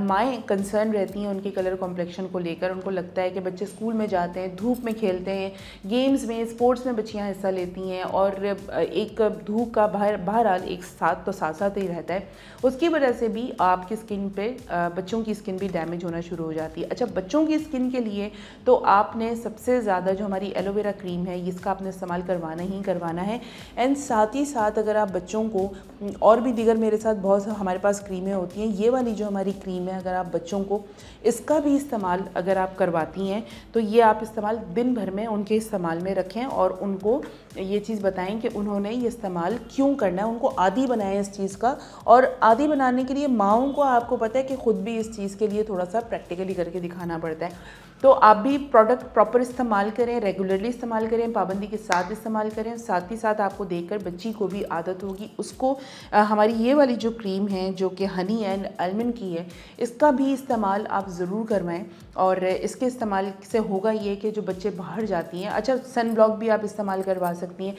माएँ कंसर्न रहती हैं उनके कलर कॉम्प्लेक्शन को लेकर। उनको लगता है कि बच्चे स्कूल में जाते हैं, धूप में खेलते हैं, गेम्स में, स्पोर्ट्स में बच्चियाँ हिस्सा लेती हैं और एक धूप का बहरहाल एक साथ तो साथ साथ ही रहता है, उसकी वजह से भी आपकी स्किन पे, बच्चों की स्किन भी डैमेज होना शुरू हो जाती है। अच्छा, बच्चों की स्किन के लिए तो आपने सबसे ज़्यादा जो हमारी एलोवेरा क्रीम है, इसका आपने इस्तेमाल करवाना ही करवाना है। एंड साथ ही साथ अगर आप बच्चों को और भी दीगर, मेरे साथ बहुत हमारे पास क्रीमें होती हैं, ये वाली जो हमारी क्रीम है, अगर आप बच्चों को इसका भी इस्तेमाल अगर आप करवाती हैं तो ये आप इस्तेमाल दिन भर में उनके इस्तेमाल में रखें और उनको ये चीज़ बताएं कि उन्होंने ये इस्तेमाल क्यों करना है, उनको आदी बनाएं इस चीज़ का। और आदी बनाने के लिए माओं को, आपको पता है कि ख़ुद भी इस चीज़ के लिए थोड़ा सा प्रैक्टिकली करके दिखाना पड़ता है। तो आप भी प्रोडक्ट प्रॉपर इस्तेमाल करें, रेगुलरली इस्तेमाल करें, पाबंदी के साथ इस्तेमाल करें। साथ ही साथ आपको देखकर बच्ची को भी आदत होगी उसको। हमारी ये वाली जो क्रीम है जो कि हनी एंड आलमंड की है, इसका भी इस्तेमाल आप ज़रूर करवाएं। और इसके इस्तेमाल से होगा ये कि जो बच्चे बाहर जाती हैं, अच्छा सन ब्लॉक भी आप इस्तेमाल करवा सकती हैं,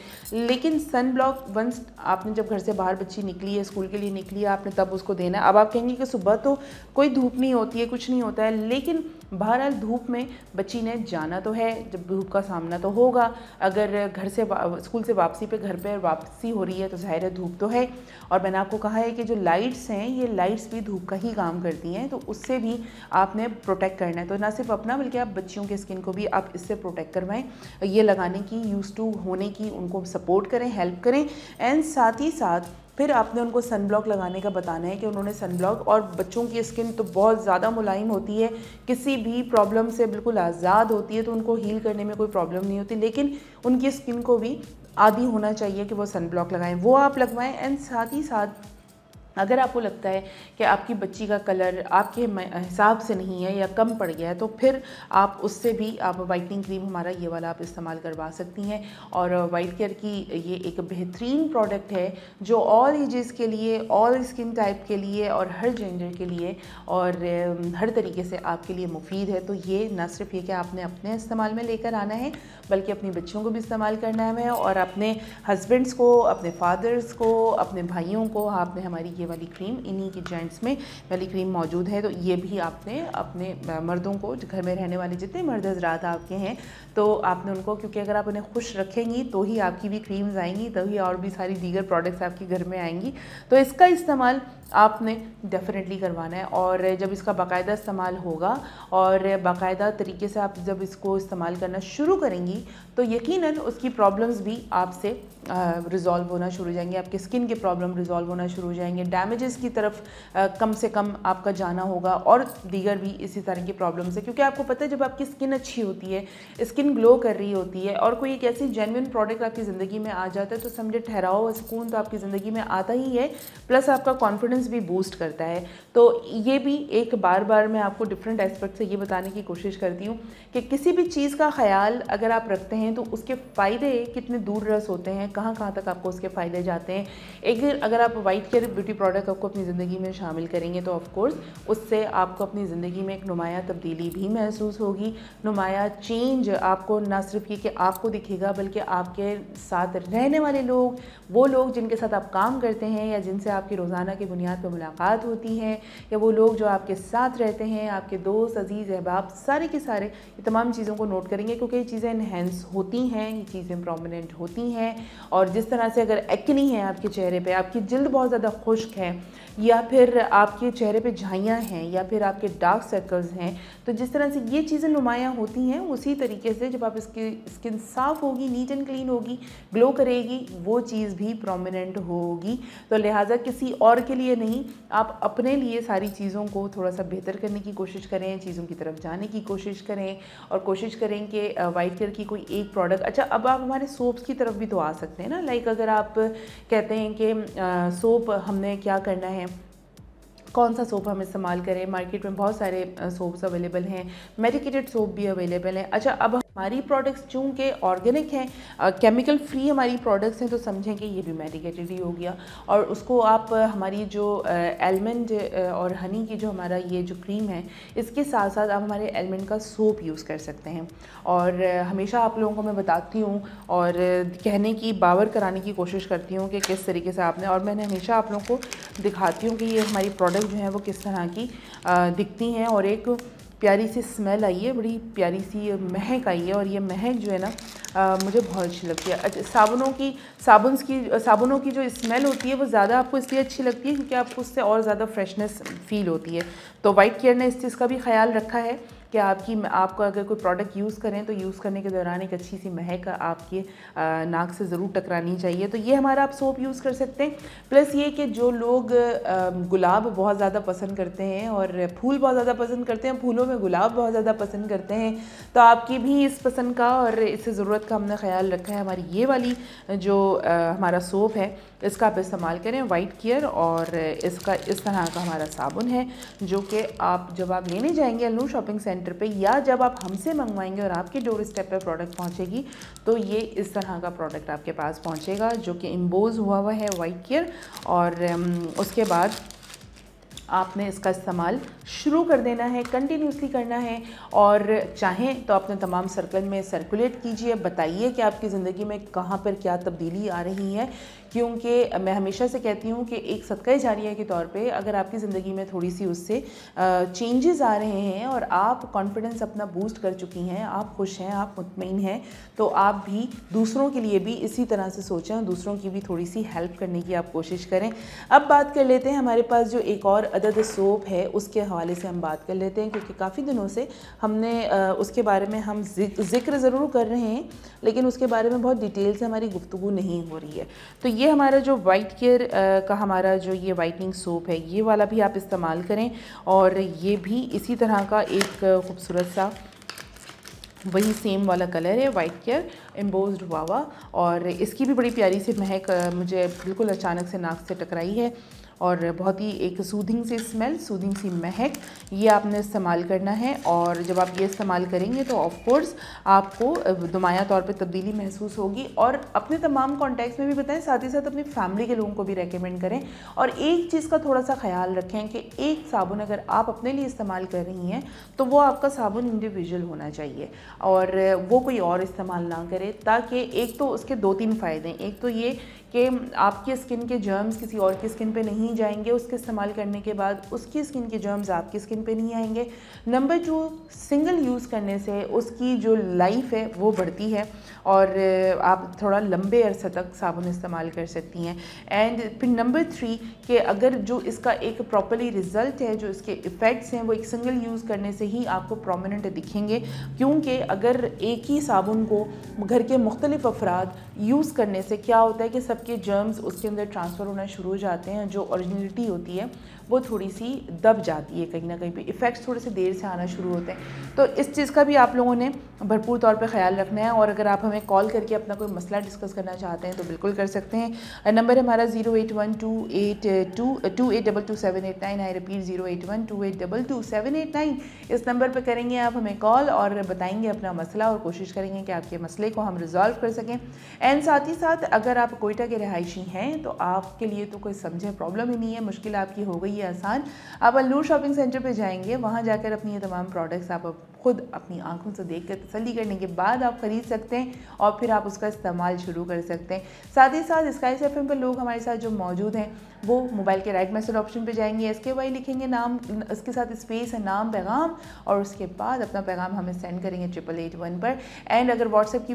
लेकिन सन ब्लॉक वंस आपने जब घर से बाहर बच्ची निकली है, स्कूल के लिए निकली है, आपने तब उसको देना है। अब आप कहेंगे कि सुबह तो कोई धूप नहीं होती है, कुछ नहीं होता है, लेकिन बहरहाल धूप में बच्ची ने जाना तो है, जब धूप का सामना तो होगा। अगर घर से स्कूल से वापसी पे घर पे वापसी हो रही है तो ज़ाहिर है धूप तो है। और मैंने आपको कहा है कि जो लाइट्स हैं, ये लाइट्स भी धूप का ही काम करती हैं, तो उससे भी आपने प्रोटेक्ट करना है। तो ना सिर्फ अपना बल्कि आप बच्चियों के स्किन को भी आप इससे प्रोटेक्ट करवाएं, ये लगाने की, यूज़ टू होने की उनको सपोर्ट करें, हेल्प करें। एंड साथ ही साथ फिर आपने उनको सन ब्लॉक लगाने का बताना है कि उन्होंने सन ब्लॉक, और बच्चों की स्किन तो बहुत ज़्यादा मुलायम होती है, किसी भी प्रॉब्लम से बिल्कुल आज़ाद होती है, तो उनको हील करने में कोई प्रॉब्लम नहीं होती, लेकिन उनकी स्किन को भी आदी होना चाहिए कि वो सन ब्लॉक लगाएं, वो आप लगवाएं। एंड साथ ही साथ अगर आपको लगता है कि आपकी बच्ची का कलर आपके हिसाब से नहीं है या कम पड़ गया है, तो फिर आप उससे भी आप वाइटनिंग क्रीम हमारा ये वाला आप इस्तेमाल करवा सकती हैं। और वाइट केयर की ये एक बेहतरीन प्रोडक्ट है जो ऑल एजेस के लिए, ऑल स्किन टाइप के लिए और हर जेंडर के लिए और हर तरीके से आपके लिए मुफीद है। तो ये ना सिर्फ ये कि आपने अपने इस्तेमाल में लेकर आना है, बल्कि अपनी बच्चियों को भी इस्तेमाल करना है और अपने हस्बैंड्स को, अपने फादर्स को, अपने भाइयों को आपने हमारी ये वाली क्रीम, इन्हीं की जेंट्स में वाली क्रीम मौजूद है, तो ये भी आपने अपने मर्दों को, घर में रहने वाले जितने मर्द हजरात आपके हैं, तो आपने उनको, क्योंकि अगर आप उन्हें खुश रखेंगी तो ही आपकी भी क्रीम्स आएंगी, तभी और भी सारी दीगर प्रोडक्ट्स आपके घर में आएंगी। तो इसका इस्तेमाल आपने डेफिनेटली करवाना है। और जब इसका बाकायदा इस्तेमाल होगा और बाकायदा तरीके से आप जब इसको इस्तेमाल करना शुरू करेंगी तो यकीनन उसकी प्रॉब्लम्स भी आपसे रिज़ॉल्व होना शुरू हो जाएंगे, आपके स्किन के प्रॉब्लम रिज़ॉल्व होना शुरू हो जाएंगे, डैमेजेस की तरफ कम से कम आपका जाना होगा और दीगर भी इसी तरह की प्रॉब्लम्स है। क्योंकि आपको पता है जब आपकी स्किन अच्छी होती है, स्किन ग्लो कर रही होती है और कोई एक ऐसी जेन्युइन प्रोडक्ट आपकी ज़िंदगी में आ जाता है तो समझे ठहराव और सुकून तो आपकी ज़िंदगी में आता ही है, प्लस आपका कॉन्फिडेंस भी बूस्ट करता है। तो ये भी एक बार बार मैं आपको डिफरेंट एस्पेक्ट से ये बताने की कोशिश करती हूँ कि किसी भी चीज़ का ख्याल अगर आप रखते हैं तो उसके फ़ायदे कितने दूर रस होते हैं, कहाँ कहाँ तक आपको उसके फ़ायदे जाते हैं। एक अगर आप वाइट केयर ब्यूटी प्रोडक्ट आपको अपनी ज़िंदगी में शामिल करेंगे तो ऑफ कोर्स उससे आपको अपनी ज़िंदगी में एक नुमाया तब्दीली भी महसूस होगी, नुमाया चेंज आपको ना सिर्फ ये कि आपको दिखेगा बल्कि आपके साथ रहने वाले लोग, वो लोग जिनके साथ आप काम करते हैं या जिनसे आपकी रोज़ाना की बुनियाद पर मुलाकात होती है, या वो लोग जो आपके साथ रहते हैं, आपके दोस्त, अजीज़, अहबाब, सारे के सारे ये तमाम चीज़ों को नोट करेंगे क्योंकि ये चीज़ें इन्हेंस होती हैं, ये चीज़ें प्रोमिनेंट होती हैं। और जिस तरह से अगर एक्नी है आपके चेहरे पे, आपकी जिल्द बहुत ज़्यादा खुश्क है, या फिर आपके चेहरे पे झाइयाँ हैं, या फिर आपके डार्क सर्कल्स हैं, तो जिस तरह से ये चीज़ें नुमायाँ होती हैं उसी तरीके से जब आप इसकी स्किन साफ़ होगी, नीट एंड क्लीन होगी, ग्लो करेगी, वो चीज़ भी प्रोमिनेंट होगी। तो लिहाजा किसी और के लिए नहीं, आप अपने लिए सारी चीज़ों को थोड़ा सा बेहतर करने की कोशिश करें, चीज़ों की तरफ जाने की कोशिश करें और कोशिश करें कि वाइट केयर की कोई एक प्रोडक्ट। अच्छा, अब आप हमारे सोप्स की तरफ भी तो आ सकते हैं ना। लाइक अगर आप कहते हैं कि सोप हमने क्या करना है, कौन सा सोप हम इस्तेमाल करें, मार्केट में बहुत सारे सोप्स अवेलेबल हैं, मेडिकेटेड सोप भी अवेलेबल हैं। अच्छा, अब हमारी प्रोडक्ट्स चूँकि ऑर्गेनिक हैं, केमिकल फ्री हमारी प्रोडक्ट्स हैं, तो समझें कि ये भी मेडिकेटेड ही हो गया। और उसको आप हमारी जो एलमंड और हनी की जो हमारा ये जो क्रीम है, इसके साथ साथ आप हमारे एलमंड का सोप यूज़ कर सकते हैं। और हमेशा आप लोगों को मैं बताती हूँ और कहने की, बावर कराने की कोशिश करती हूँ कि किस तरीके से आपने, और मैंने हमेशा आप लोगों को दिखाती हूँ कि ये हमारी प्रोडक्ट जो है वो किस तरह की दिखती हैं। और एक प्यारी सी स्मेल आई है, बड़ी प्यारी सी महक आई है, और ये महक जो है ना मुझे बहुत अच्छी लगती है। अच्छा, साबुनों की जो स्मेल होती है वो ज़्यादा आपको इसलिए अच्छी लगती है क्योंकि आपको उससे और ज़्यादा फ्रेशनेस फील होती है। तो वाइट केयर ने इस चीज़ का भी ख्याल रखा है कि आपको अगर कोई प्रोडक्ट यूज़ करें तो यूज़ करने के दौरान एक अच्छी सी महक आपके नाक से ज़रूर टकरानी चाहिए। तो ये हमारा आप सोप यूज़ कर सकते हैं। प्लस ये कि जो लोग गुलाब बहुत ज़्यादा पसंद करते हैं और फूल बहुत ज़्यादा पसंद करते हैं, फूलों में गुलाब बहुत ज़्यादा पसंद करते हैं, तो आपकी भी इस पसंद का और इस ज़रूरत का हमने ख्याल रखा है। हमारी ये वाली जो हमारा सोप है इसका आप इस्तेमाल करें, वाइट केयर, और इसका इस तरह का हमारा साबुन है जो कि आप जब आप लेने जाएंगे अलनूर शॉपिंग सेंटर पे, या जब आप हमसे मंगवाएंगे और आपके डोर स्टेप पे प्रोडक्ट पहुंचेगी तो ये इस तरह का प्रोडक्ट आपके पास पहुंचेगा जो कि इम्बोज हुआ है वाइट केयर। और उसके बाद आपने इसका इस्तेमाल शुरू कर देना है, कंटिन्यूसली करना है, और चाहें तो अपने तमाम सर्कल में सर्कुलेट कीजिए, बताइए कि आपकी ज़िंदगी में कहाँ पर क्या तब्दीली आ रही है। क्योंकि मैं हमेशा से कहती हूँ कि एक सदका जारिया के तौर पे अगर आपकी ज़िंदगी में थोड़ी सी उससे चेंजेस आ रहे हैं और आप कॉन्फिडेंस अपना बूस्ट कर चुकी हैं, आप खुश हैं, आप मुतमईन हैं, तो आप भी दूसरों के लिए भी इसी तरह से सोचें और दूसरों की भी थोड़ी सी हेल्प करने की आप कोशिश करें। अब बात कर लेते हैं हमारे पास जो एक और अदद सोप है उसके हवाले से हम बात कर लेते हैं, क्योंकि काफ़ी दिनों से हमने उसके बारे में हम जिक्र ज़रूर कर रहे हैं लेकिन उसके बारे में बहुत डिटेल से हमारी गुफ्तगू नहीं हो रही है। तो ये हमारा जो वाइट केयर का हमारा जो ये वाइटनिंग सोप है, ये वाला भी आप इस्तेमाल करें, और ये भी इसी तरह का एक खूबसूरत सा वही सेम वाला कलर है, वाइट केयर एम्बोज्ड हुआ, और इसकी भी बड़ी प्यारी सी महक मुझे बिल्कुल अचानक से नाक से टकराई है। और बहुत ही एक सूदिंग सी स्मेल, सूदिंग सी महक, ये आपने इस्तेमाल करना है। और जब आप ये इस्तेमाल करेंगे तो ऑफ कोर्स आपको नुमाया तौर पे तब्दीली महसूस होगी। और अपने तमाम कॉन्टैक्ट्स में भी बताएं, साथ ही साथ अपनी फैमिली के लोगों को भी रेकमेंड करें। और एक चीज़ का थोड़ा सा ख्याल रखें कि एक साबुन अगर आप अपने लिए इस्तेमाल कर रही हैं तो वो आपका साबुन इंडिविजुअल होना चाहिए और वो कोई और इस्तेमाल ना करे, ताकि एक तो उसके 2-3 फ़ायदे हैं। एक तो ये कि आपकी स्किन के जर्म्स किसी और की स्किन पे नहीं जाएंगे, उसके इस्तेमाल करने के बाद उसकी स्किन के जर्म्स आपकी स्किन पे नहीं आएंगे। नंबर 2, सिंगल यूज़ करने से उसकी जो लाइफ है वो बढ़ती है और आप थोड़ा लंबे अरसे तक साबुन इस्तेमाल कर सकती हैं। एंड फिर नंबर 3 कि अगर जो इसका एक प्रॉपरली रिज़ल्ट है, जो इसके इफ़ेक्ट्स हैं, वो एक सिंगल यूज़ करने से ही आपको प्रोमिनेंट दिखेंगे। क्योंकि अगर एक ही साबुन को घर के मुख्तलिफ अफराद यूज़ करने से क्या होता है कि सबके जर्म्स उसके अंदर ट्रांसफ़र होना शुरू हो जाते हैं, जो ओरिजिनलिटी होती है वो थोड़ी सी दब जाती है, कहीं ना कहीं पे इफ़ेक्ट्स थोड़े से देर से आना शुरू होते हैं। तो इस चीज़ का भी आप लोगों ने भरपूर तौर पे ख्याल रखना है। और अगर आप हमें कॉल करके अपना कोई मसला डिस्कस करना चाहते हैं तो बिल्कुल कर सकते हैं। नंबर हमारा 08128227829। I repeat 08128227829। इस नंबर पर करेंगे आप हमें कॉल और बताएंगे अपना मसला और कोशिश करेंगे कि आपके मसले को हम रिजॉल्व कर सकें। एंड साथ ही साथ अगर आप कोयटा के रहायशी हैं तो आपके लिए तो कोई समझे प्रॉब्लम ही नहीं है, मुश्किल आपकी हो गई है आसान। आप अल्लूर शॉपिंग सेंटर पे जाएंगे, वहाँ जाकर अपनी ये तमाम प्रोडक्ट्स आप खुद अपनी आंखों से देखकर तसल्ली करने के बाद आप ख़रीद सकते हैं और फिर आप उसका इस्तेमाल शुरू कर सकते हैं। साथ ही साथ स्काई एफएम पर लोग हमारे साथ जो मौजूद हैं वो मोबाइल के राइट मैसेज ऑप्शन पे जाएंगे, SKY लिखेंगे, नाम इसके साथ स्पेस है, नाम पैगाम, और उसके बाद अपना पैगाम हमें सेंड करेंगे 8881 पर। एंड अगर व्हाट्सएप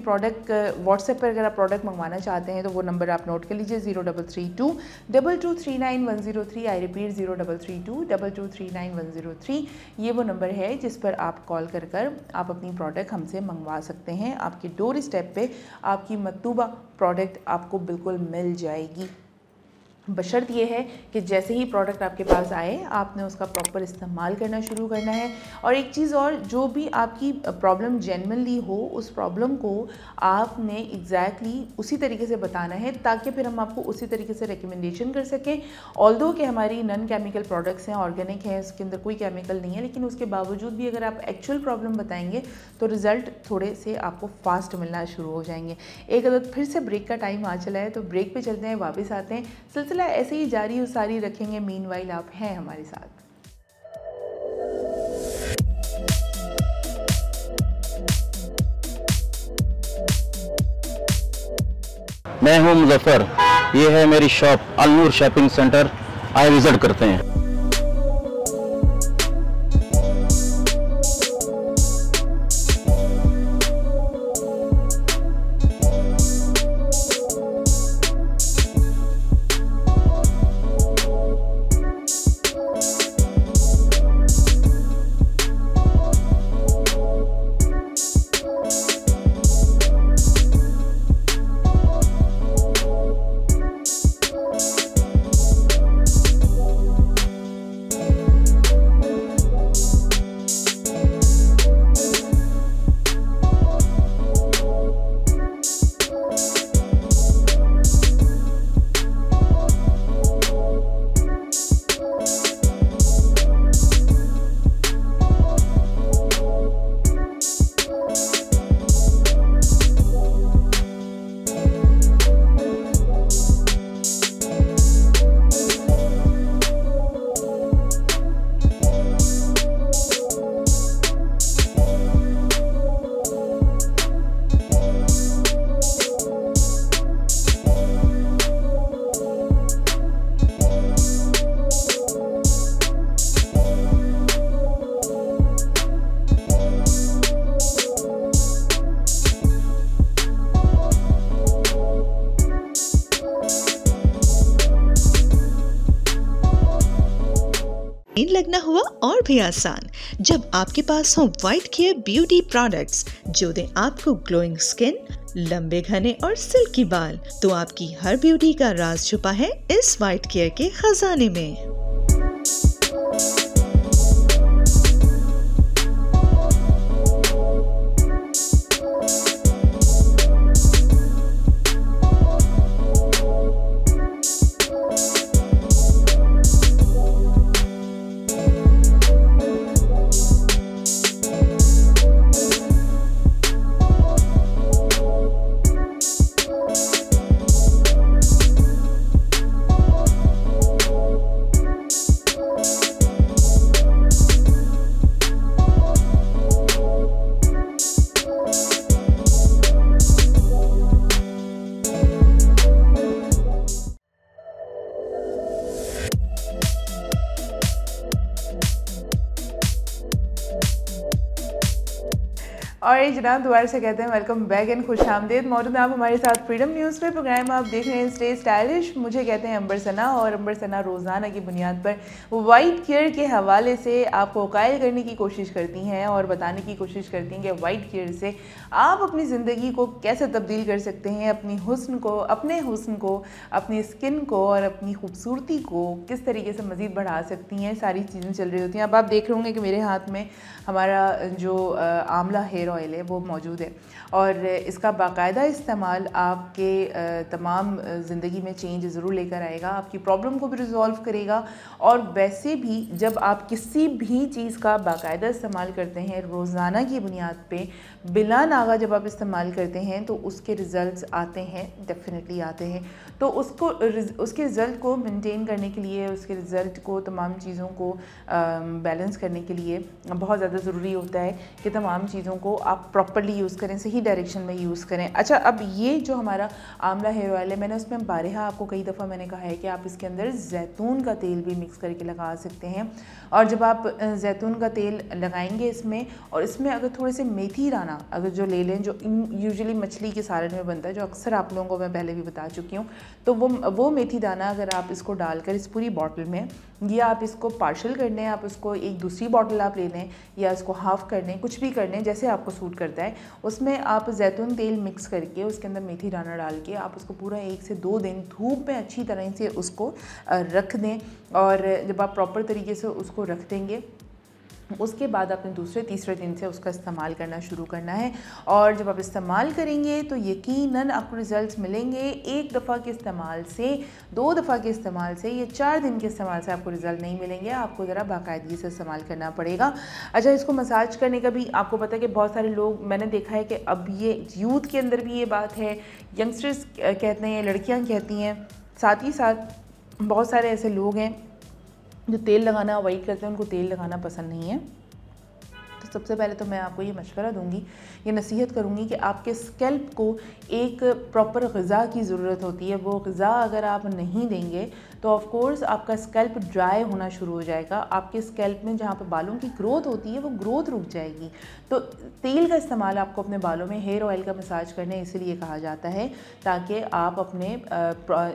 पर अगर आप प्रोडक्ट मंगवाना चाहते हैं तो वो नंबर आप नोट कर लीजिए 03322239 आई रिपीट 03322239 ये वो नंबर है जिस पर आप कॉल कर आप अपनी प्रोडक्ट हमसे मंगवा सकते हैं। आपके डोर स्टेप पे आपकी मतलूबा प्रोडक्ट आपको बिल्कुल मिल जाएगी, बशर्त ये है कि जैसे ही प्रोडक्ट आपके पास आए आपने उसका प्रॉपर इस्तेमाल करना शुरू करना है। और एक चीज़ और, जो भी आपकी प्रॉब्लम जेन्युइनली हो उस प्रॉब्लम को आपने एग्जैक्टली उसी तरीके से बताना है ताकि फिर हम आपको उसी तरीके से रिकमेंडेशन कर सकें। ऑल्दो कि हमारी नॉन केमिकल प्रोडक्ट्स हैं, ऑर्गेनिक हैं, इसके अंदर कोई केमिकल नहीं है, लेकिन उसके बावजूद भी अगर आप एक्चुअल प्रॉब्लम बताएंगे तो रिज़ल्ट थोड़े से आपको फास्ट मिलना शुरू हो जाएंगे। एक अदद फिर से ब्रेक का टाइम आ चला है तो ब्रेक पे चलते हैं, वापस आते हैं, सिलसिला ऐसे ही जारी उसारी रखेंगे। मीनवाइल आप हैं हमारे साथ। मैं हूं मुजफ्फर, ये है मेरी शॉप अलनूर शॉपिंग सेंटर, आए विजिट करते हैं। लगना हुआ और भी आसान जब आपके पास हो व्हाइट केयर ब्यूटी प्रोडक्ट्स जो दें आपको ग्लोइंग स्किन, लंबे घने और सिल्की बाल। तो आपकी हर ब्यूटी का राज छुपा है इस व्हाइट केयर के खजाने में। और जनाब दोबारा से कहते हैं वेलकम बैक एंड खुश आमदेद। मौजूद आप हमारे साथ फ्रीडम न्यूज़ पे प्रोग्राम आप देख रहे हैं स्टे स्टाइलिश। मुझे कहते हैं अंबर सना, और अंबर सना रोज़ाना की बुनियाद पर वाइट केयर के हवाले से आपको कायल करने की कोशिश करती हैं और बताने की कोशिश करती हैं कि वाइट केयर से आप अपनी ज़िंदगी को कैसे तब्दील कर सकते हैं, अपने हुस्न को, अपनी स्किन को और अपनी खूबसूरती को किस तरीके से मज़ीद बढ़ा सकती हैं। सारी चीज़ें चल रही होती हैं। अब आप देख रहे होंगे कि मेरे हाथ में हमारा जो आंवला हेयर ऑयल है वो मौजूद है, और इसका बाकायदा इस्तेमाल आपके तमाम ज़िंदगी में चेंज ज़रूर लेकर आएगा, आपकी प्रॉब्लम को भी रिजॉल्व करेगा। और वैसे भी जब आप किसी भी चीज़ का बाकायदा इस्तेमाल करते हैं रोज़ाना की बुनियाद पे बिला नागा, जब आप इस्तेमाल करते हैं तो उसके रिज़ल्ट्स आते हैं, डेफिनेटली आते हैं। तो उसके रिज़ल्ट को मेंटेन करने के लिए, उसके रिज़ल्ट को, तमाम चीज़ों को बैलेंस करने के लिए बहुत ज़्यादा ज़रूरी होता है कि तमाम चीज़ों को आप प्रॉपर्ली यूज़ करें, सही डायरेक्शन में यूज़ करें। अच्छा, अब ये जो हमारा आंवला हेयर ऑयल है, मैंने उसमें बारहा आपको कई दफ़ा मैंने कहा है कि आप इसके अंदर जैतून का तेल भी मिक्स करके लगा सकते हैं। और जब आप जैतून का तेल लगाएंगे इसमें, और इसमें अगर थोड़े से मेथी दाना अगर जो ले लें, जो यूजुअली मछली के सालन में बनता है, जो अक्सर आप लोगों को मैं पहले भी बता चुकी हूँ, तो वो मेथी दाना अगर आप इसको डालकर इस पूरी बॉटल में, या आप इसको पार्शल कर लें, आप उसको एक दूसरी बॉटल आप ले लें, या इसको हाफ़ कर लें, कुछ भी कर लें जैसे आपको सूट करता है। उसमें आप जैतून तेल मिक्स करके उसके अंदर मेथी दाना डाल के आप उसको पूरा 1 से 2 दिन धूप में अच्छी तरह से उसको रख दें। और जब आप प्रॉपर तरीके से उसको रख देंगे, उसके बाद आपने दूसरे तीसरे दिन से उसका इस्तेमाल करना शुरू करना है। और जब आप इस्तेमाल करेंगे तो यकीनन आपको रिज़ल्ट्स मिलेंगे। 1 दफ़ा के इस्तेमाल से, 2 दफ़ा के इस्तेमाल से, ये 4 दिन के इस्तेमाल से आपको रिज़ल्ट नहीं मिलेंगे, आपको ज़रा बाकायदगी से इस्तेमाल करना पड़ेगा। अच्छा, इसको मसाज करने का भी आपको पता है कि बहुत सारे लोग, मैंने देखा है कि अब ये यूथ के अंदर भी ये बात है, यंगस्टर्स कहते हैं, लड़कियाँ कहती हैं, साथ ही साथ बहुत सारे ऐसे लोग हैं जो तेल लगाना अवॉइड करते हैं, उनको तेल लगाना पसंद नहीं है। तो सबसे पहले तो मैं आपको ये मशवरा दूंगी, ये नसीहत करूंगी कि आपके स्कैल्प को एक प्रॉपर ग़िज़ा की ज़रूरत होती है। वो ग़िज़ा अगर आप नहीं देंगे तो ऑफ़ कोर्स आपका स्कैल्प ड्राई होना शुरू हो जाएगा। आपके स्कैल्प में जहाँ पर बालों की ग्रोथ होती है वो ग्रोथ रुक जाएगी। तो तेल का इस्तेमाल आपको अपने बालों में, हेयर ऑयल का मसाज करने इसलिए कहा जाता है ताकि आप अपने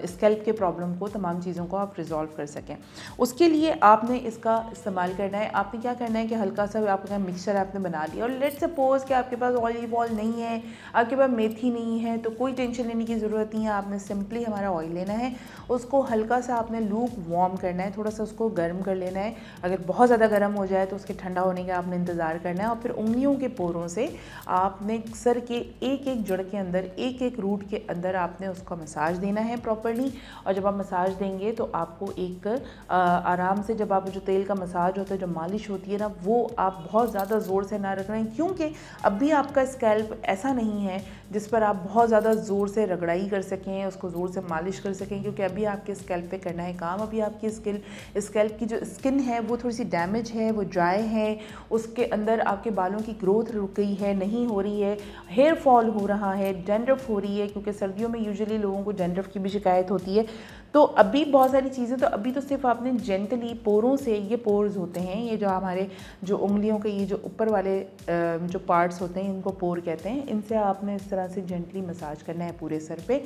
स्कैल्प के प्रॉब्लम को, तमाम चीज़ों को आप रिज़ॉल्व कर सकें। उसके लिए आपने इसका इस्तेमाल करना है। आपने क्या करना है कि हल्का सा आपका मिक्सचर आपने बना लिया, और लेट्स सपोज़ कि आपके पास ऑलिव ऑयल नहीं है, आपके पास मेथी नहीं है, तो कोई टेंशन लेने की ज़रूरत नहीं है। आपने सिंपली हमारा ऑयल लेना है, उसको हल्का सा आपने लूक वार्म करना है, थोड़ा सा उसको गर्म कर लेना है। अगर बहुत ज़्यादा गर्म हो जाए तो उसके ठंडा होने का आपने इंतज़ार करना है। और फिर उंगलियों के पोरों से आपने सर के एक एक जड़ के अंदर, एक एक रूट के अंदर आपने उसका मसाज देना है प्रॉपर्ली। और जब आप मसाज देंगे तो आपको एक आराम से, जब आप जो तेल का मसाज होता है, जो मालिश होती है ना, वो आप बहुत ज़्यादा ज़ोर से ना रख रहे हैं, क्योंकि अभी आपका स्कैल्प ऐसा नहीं है जिस पर आप बहुत ज़्यादा ज़ोर से रगड़ाई कर सकें, उसको ज़ोर से मालिश कर सकें, क्योंकि अभी आपके स्कैल्प पे करना है काम। अभी आपकी स्कैल्प की जो स्किन है वो थोड़ी सी डैमेज है, वो ड्राई है, उसके अंदर आपके बालों की ग्रोथ रुक गई है, नहीं हो रही है, हेयर फॉल हो रहा है, डैंड्रफ हो रही है, क्योंकि सर्दियों में यूजुअली लोगों को डैंड्रफ की भी शिकायत होती है। तो अभी बहुत सारी चीज़ें, तो अभी तो सिर्फ आपने जेंटली पोरों से, ये पोर्स होते हैं, ये जो हमारे जो उंगलियों के ये जो ऊपर वाले जो पार्ट्स होते हैं, इनको पोर कहते हैं, इनसे आपने इस तरह से जेंटली मसाज करना है पूरे सर पे।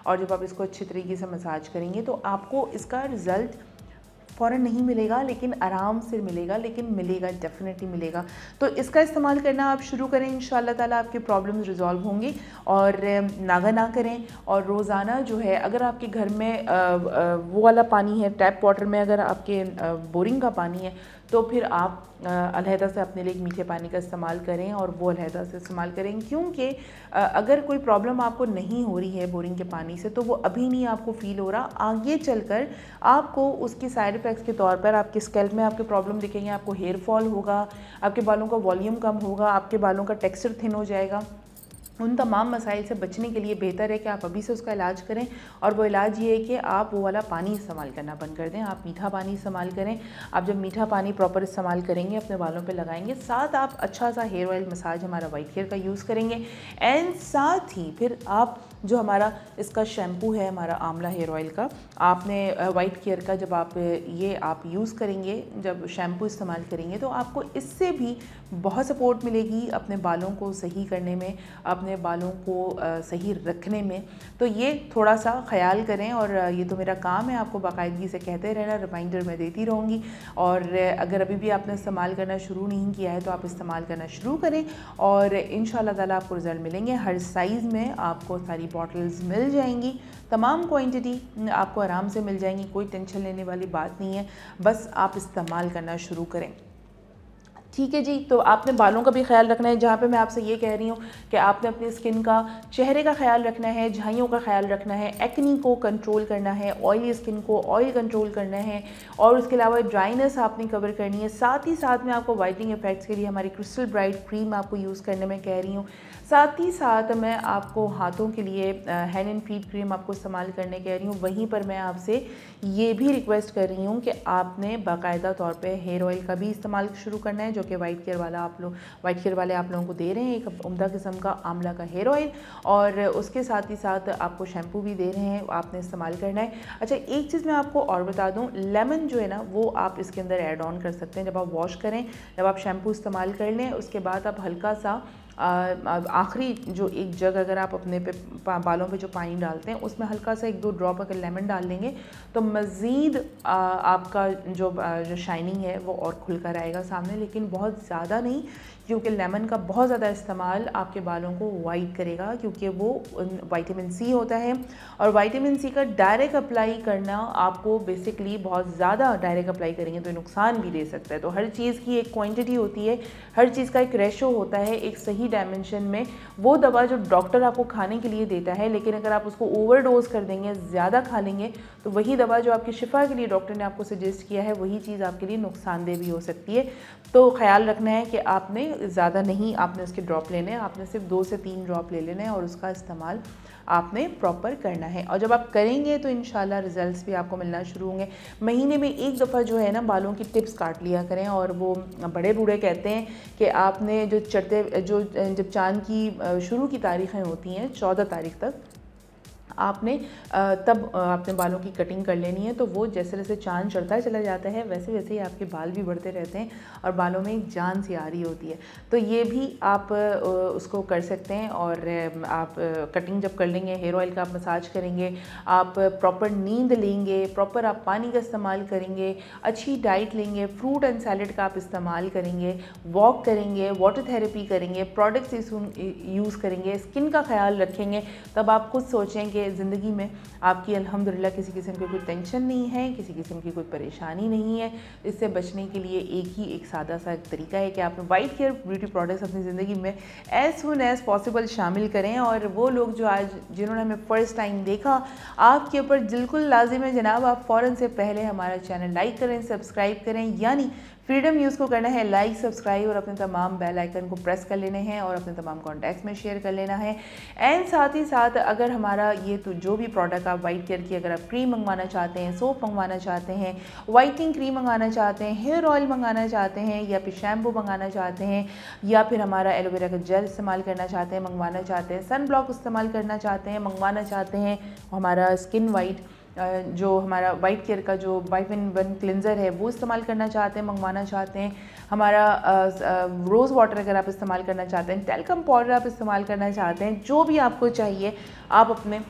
और जब आप इसको अच्छी तरीके से मसाज करेंगे तो आपको इसका रिज़ल्ट फ़ौरन नहीं मिलेगा, लेकिन आराम से मिलेगा, लेकिन मिलेगा, डेफिनेटली मिलेगा। तो इसका इस्तेमाल करना आप शुरू करें, इंशाल्लाह ताला आपके प्रॉब्लम्स रिजॉल्व होंगी। और नागा ना करें। और रोज़ाना जो है, अगर आपके घर में वो वाला पानी है, टैप वाटर में अगर आपके बोरिंग का पानी है, तो फिर आप अलहदा से अपने लिए एक मीठे पानी का इस्तेमाल करें, और वो अलहदा से इस्तेमाल करें, क्योंकि अगर कोई प्रॉब्लम आपको नहीं हो रही है बोरिंग के पानी से, तो वो अभी नहीं आपको फ़ील हो रहा, आगे चलकर आपको उसके साइड इफ़ेक्ट्स के तौर पर आपके स्कैल्प में आपके प्रॉब्लम दिखेंगे। आपको हेयर फॉल होगा, आपके बालों का वॉल्यूम कम होगा, आपके बालों का टेक्सचर थिन हो जाएगा, उन तमाम मसाइल से बचने के लिए बेहतर है कि आप अभी से उसका इलाज करें। और वो इलाज ये है कि आप वो वाला पानी इस्तेमाल करना बंद कर दें, आप मीठा पानी इस्तेमाल करें। आप जब मीठा पानी प्रॉपर इस्तेमाल करेंगे, अपने बालों पे लगाएंगे, साथ आप अच्छा सा हेयर ऑयल मसाज हमारा वाइट केयर का यूज़ करेंगे। एंड साथ ही फिर आप जो हमारा इसका शैम्पू है, हमारा आंवला हेयर ऑयल का, आपने वाइट केयर का जब आप ये आप यूज़ करेंगे, जब शैम्पू इस्तेमाल करेंगे, तो आपको इससे भी बहुत सपोर्ट मिलेगी अपने बालों को सही करने में, अपने बालों को सही रखने में। तो ये थोड़ा सा ख्याल करें, और ये तो मेरा काम है आपको बाकायदगी से कहते रहना, रिमाइंडर मैं देती रहूँगी। और अगर अभी भी आपने इस्तेमाल करना शुरू नहीं किया है तो आप इस्तेमाल करना शुरू करें, और इंशाल्लाह ताला आपको रिज़ल्ट मिलेंगे। हर साइज़ में आपको सारी बॉटल्स मिल जाएंगी, तमाम क्वांटिटी आपको आराम से मिल जाएंगी, कोई टेंशन लेने वाली बात नहीं है, बस आप इस्तेमाल करना शुरू करें। ठीक है जी। तो आपने बालों का भी ख्याल रखना है, जहाँ पे मैं आपसे ये कह रही हूँ कि आपने अपनी स्किन का, चेहरे का ख्याल रखना है, झाइयों का ख्याल रखना है, एक्नी को कंट्रोल करना है, ऑयली स्किन को ऑयल कंट्रोल करना है, और उसके अलावा ड्राइनेस आपने कवर करनी है। साथ ही साथ में आपको वाइटनिंग इफेक्ट्स के लिए हमारी क्रिस्टल ब्राइट क्रीम आपको यूज़ करने में कह रही हूँ। साथ ही साथ मैं आपको हाथों के लिए हैंड एंड फीट क्रीम आपको इस्तेमाल करने कह रही हूँ। वहीं पर मैं आपसे ये भी रिक्वेस्ट कर रही हूँ कि आपने बाकायदा तौर पे हेयर ऑयल का भी इस्तेमाल शुरू करना है, जो कि वाइट केयर वाले आप लोगों को दे रहे हैं, एक उम्दा किस्म का आंवला का हेयर ऑयल, और उसके साथ ही साथ आपको शैम्पू भी दे रहे हैं, आपने इस्तेमाल करना है। अच्छा, एक चीज़ मैं आपको और बता दूँ, लेमन जो है ना वो आप इसके अंदर ऐड ऑन कर सकते हैं। जब आप वॉश करें, जब आप शैम्पू इस्तेमाल कर लें, उसके बाद आप हल्का सा आखिरी जो एक जग अगर आप अपने पे बालों पे जो पानी डालते हैं उसमें हल्का सा 1-2 ड्रॉप अगर लेमन डाल लेंगे तो मज़ीद आपका जो शाइनिंग है वो और खुलकर आएगा सामने, लेकिन बहुत ज़्यादा नहीं, क्योंकि लेमन का बहुत ज़्यादा इस्तेमाल आपके बालों को वाइट करेगा, क्योंकि वो विटामिन सी होता है, और विटामिन सी का डायरेक्ट अप्लाई करना आपको बेसिकली बहुत ज़्यादा डायरेक्ट अप्लाई करेंगे तो नुकसान भी दे सकता है। तो हर चीज़ की एक क्वांटिटी होती है, हर चीज़ का एक रेशो होता है, एक सही डायमेंशन में। वो दवा जो डॉक्टर आपको खाने के लिए देता है, लेकिन अगर आप उसको ओवरडोज कर देंगे, ज़्यादा खा लेंगे, तो वही दवा जो आपकी शिफा के लिए डॉक्टर ने आपको सजेस्ट किया है वही चीज़ आपके लिए नुकसानदेह भी हो सकती है। तो ख्याल रखना है कि आपने ज़्यादा नहीं आपने उसके ड्रॉप लेने हैं, आपने सिर्फ 2 से 3 ड्रॉप ले लेने हैं और उसका इस्तेमाल आपने प्रॉपर करना है। और जब आप करेंगे तो इंशाल्लाह रिजल्ट्स भी आपको मिलना शुरू होंगे। महीने में एक दफ़ा जो है ना बालों की टिप्स काट लिया करें। और वो बड़े बूढ़े कहते हैं कि आपने जब चांद की शुरू की तारीखें होती हैं 14 तारीख तक, आपने तब अपने बालों की कटिंग कर लेनी है। तो वो जैसे जैसे चांद चढ़ता चला जाता है वैसे वैसे ही आपके बाल भी बढ़ते रहते हैं और बालों में एक जान सी आ रही होती है। तो ये भी आप उसको कर सकते हैं। और आप कटिंग जब कर लेंगे, हेयर ऑयल का आप मसाज करेंगे, आप प्रॉपर नींद लेंगे, प्रॉपर आप पानी का इस्तेमाल करेंगे, अच्छी डाइट लेंगे, फ्रूट एंड सैलड का आप इस्तेमाल करेंगे, वॉक करेंगे, वाटर थेरेपी करेंगे, प्रोडक्ट्स यूज़ करेंगे, स्किन का ख्याल रखेंगे, तब आप खुद सोचें कि ज़िंदगी में आपकी अल्हम्दुलिल्लाह किसी किस्म की कोई टेंशन नहीं है, किसी किस्म की कोई परेशानी नहीं है। इससे बचने के लिए एक सादा सा तरीका है कि आप वाइट केयर ब्यूटी प्रोडक्ट्स अपनी ज़िंदगी में एज़ सून एज़ पॉसिबल शामिल करें। और वो लोग जो आज जिन्होंने हमें फ़र्स्ट टाइम देखा, आपके ऊपर बिल्कुल लाजिम है जनाब, आप फ़ौरन से पहले हमारा चैनल लाइक करें, सब्सक्राइब करें। यानी फ्रीडम न्यूज़ को करना है लाइक, सब्सक्राइब और अपने तमाम बेल आइकन को प्रेस कर लेने हैं और अपने तमाम कॉन्टैक्ट्स में शेयर कर लेना है। एंड साथ ही साथ अगर हमारा ये तो जो भी प्रोडक्ट आप वाइट केयर की, अगर आप क्रीम मंगवाना चाहते हैं, सोप मंगवाना चाहते हैं, वाइटनिंग क्रीम मंगाना चाहते हैं, हेयर ऑयल मंगाना चाहते हैं, या फिर शैम्पू मंगाना चाहते हैं, या फिर हमारा एलोवेरा का जेल इस्तेमाल करना चाहते हैं, मंगवाना चाहते हैं, सन ब्लॉक इस्तेमाल करना चाहते हैं, मंगवाना चाहते हैं, हमारा स्किन वाइट जो हमारा वाइट केयर का जो 5-in-1 क्लिनज़र है वो इस्तेमाल करना चाहते हैं, मंगवाना चाहते हैं, हमारा रोज़ वाटर अगर आप इस्तेमाल करना चाहते हैं, टेल्कम पाउडर आप इस्तेमाल करना चाहते हैं, जो भी आपको चाहिए आप अपने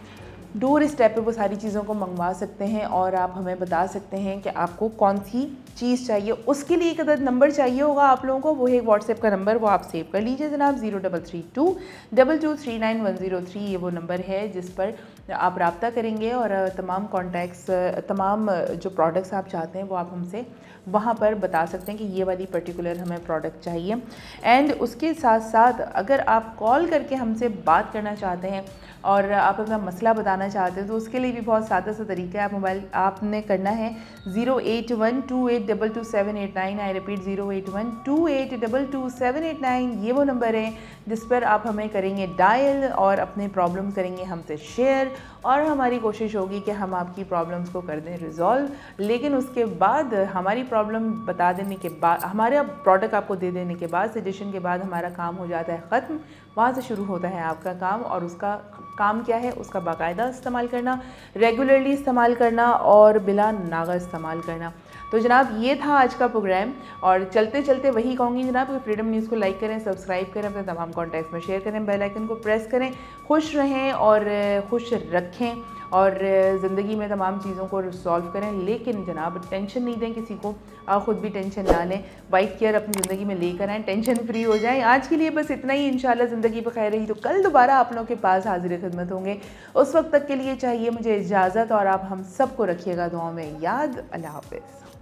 डोर स्टेप पे वो सारी चीज़ों को मंगवा सकते हैं। और आप हमें बता सकते हैं कि आपको कौन सी चीज़ चाहिए। उसके लिए एक अदद नंबर चाहिए होगा आप लोगों को, वो है व्हाट्सएप का नंबर, वो आप सेव कर लीजिए जनाब, 03322239 ये वो नंबर है जिस पर आप रब्ता करेंगे और तमाम कॉन्टैक्ट्स, तमाम जो प्रोडक्ट्स आप चाहते हैं वो आप हमसे वहाँ पर बता सकते हैं कि ये वाली पर्टिकुलर हमें प्रोडक्ट चाहिए। एंड उसके साथ साथ अगर आप कॉल करके हमसे बात करना चाहते हैं और आप अपना मसला बताना चाहते हैं तो उसके लिए भी बहुत सादा सा तरीका है। आपने करना है 08128 0822789। I repeat 08128222789। ये वो नंबर है जिस पर आप हमें करेंगे डायल और अपने प्रॉब्लम करेंगे हमसे शेयर, और हमारी कोशिश होगी कि हम आपकी प्रॉब्लम्स को कर दें रिजॉल्व। लेकिन उसके बाद हमारी प्रॉब्लम बता देने के बाद, हमारा प्रोडक्ट आपको दे देने के बाद, सजेशन के बाद हमारा काम हो जाता है ख़त्म। वहाँ से शुरू होता है आपका काम, और उसका काम क्या है? उसका बाकायदा इस्तेमाल करना, रेगुलरली इस्तेमाल करना और बिला नागा इस्तेमाल करना। तो जनाब ये था आज का प्रोग्राम, और चलते चलते वही कहूँगी जनाब कि फ्रीडम न्यूज़ को लाइक करें, सब्सक्राइब करें, अपने तमाम कॉन्टैक्ट्स में शेयर करें, बेल आइकन को प्रेस करें। खुश रहें और खुश रखें, और ज़िंदगी में तमाम चीज़ों को सॉल्व करें। लेकिन जनाब टेंशन नहीं दें किसी को, आप ख़ुद भी टेंशन ना लें। वाइट केयर अपनी ज़िंदगी में लेकर आएँ, टेंशन फ्री हो जाएं। आज के लिए बस इतना ही। इंशाल्लाह ज़िंदगी बखैर रही तो कल दोबारा आप लोगों के पास हाजिर खिदमत होंगे। उस वक्त तक के लिए चाहिए मुझे इजाज़त, और आप हम सबको रखिएगा दुआओं में याद। अल्लाह हाफ़िज़।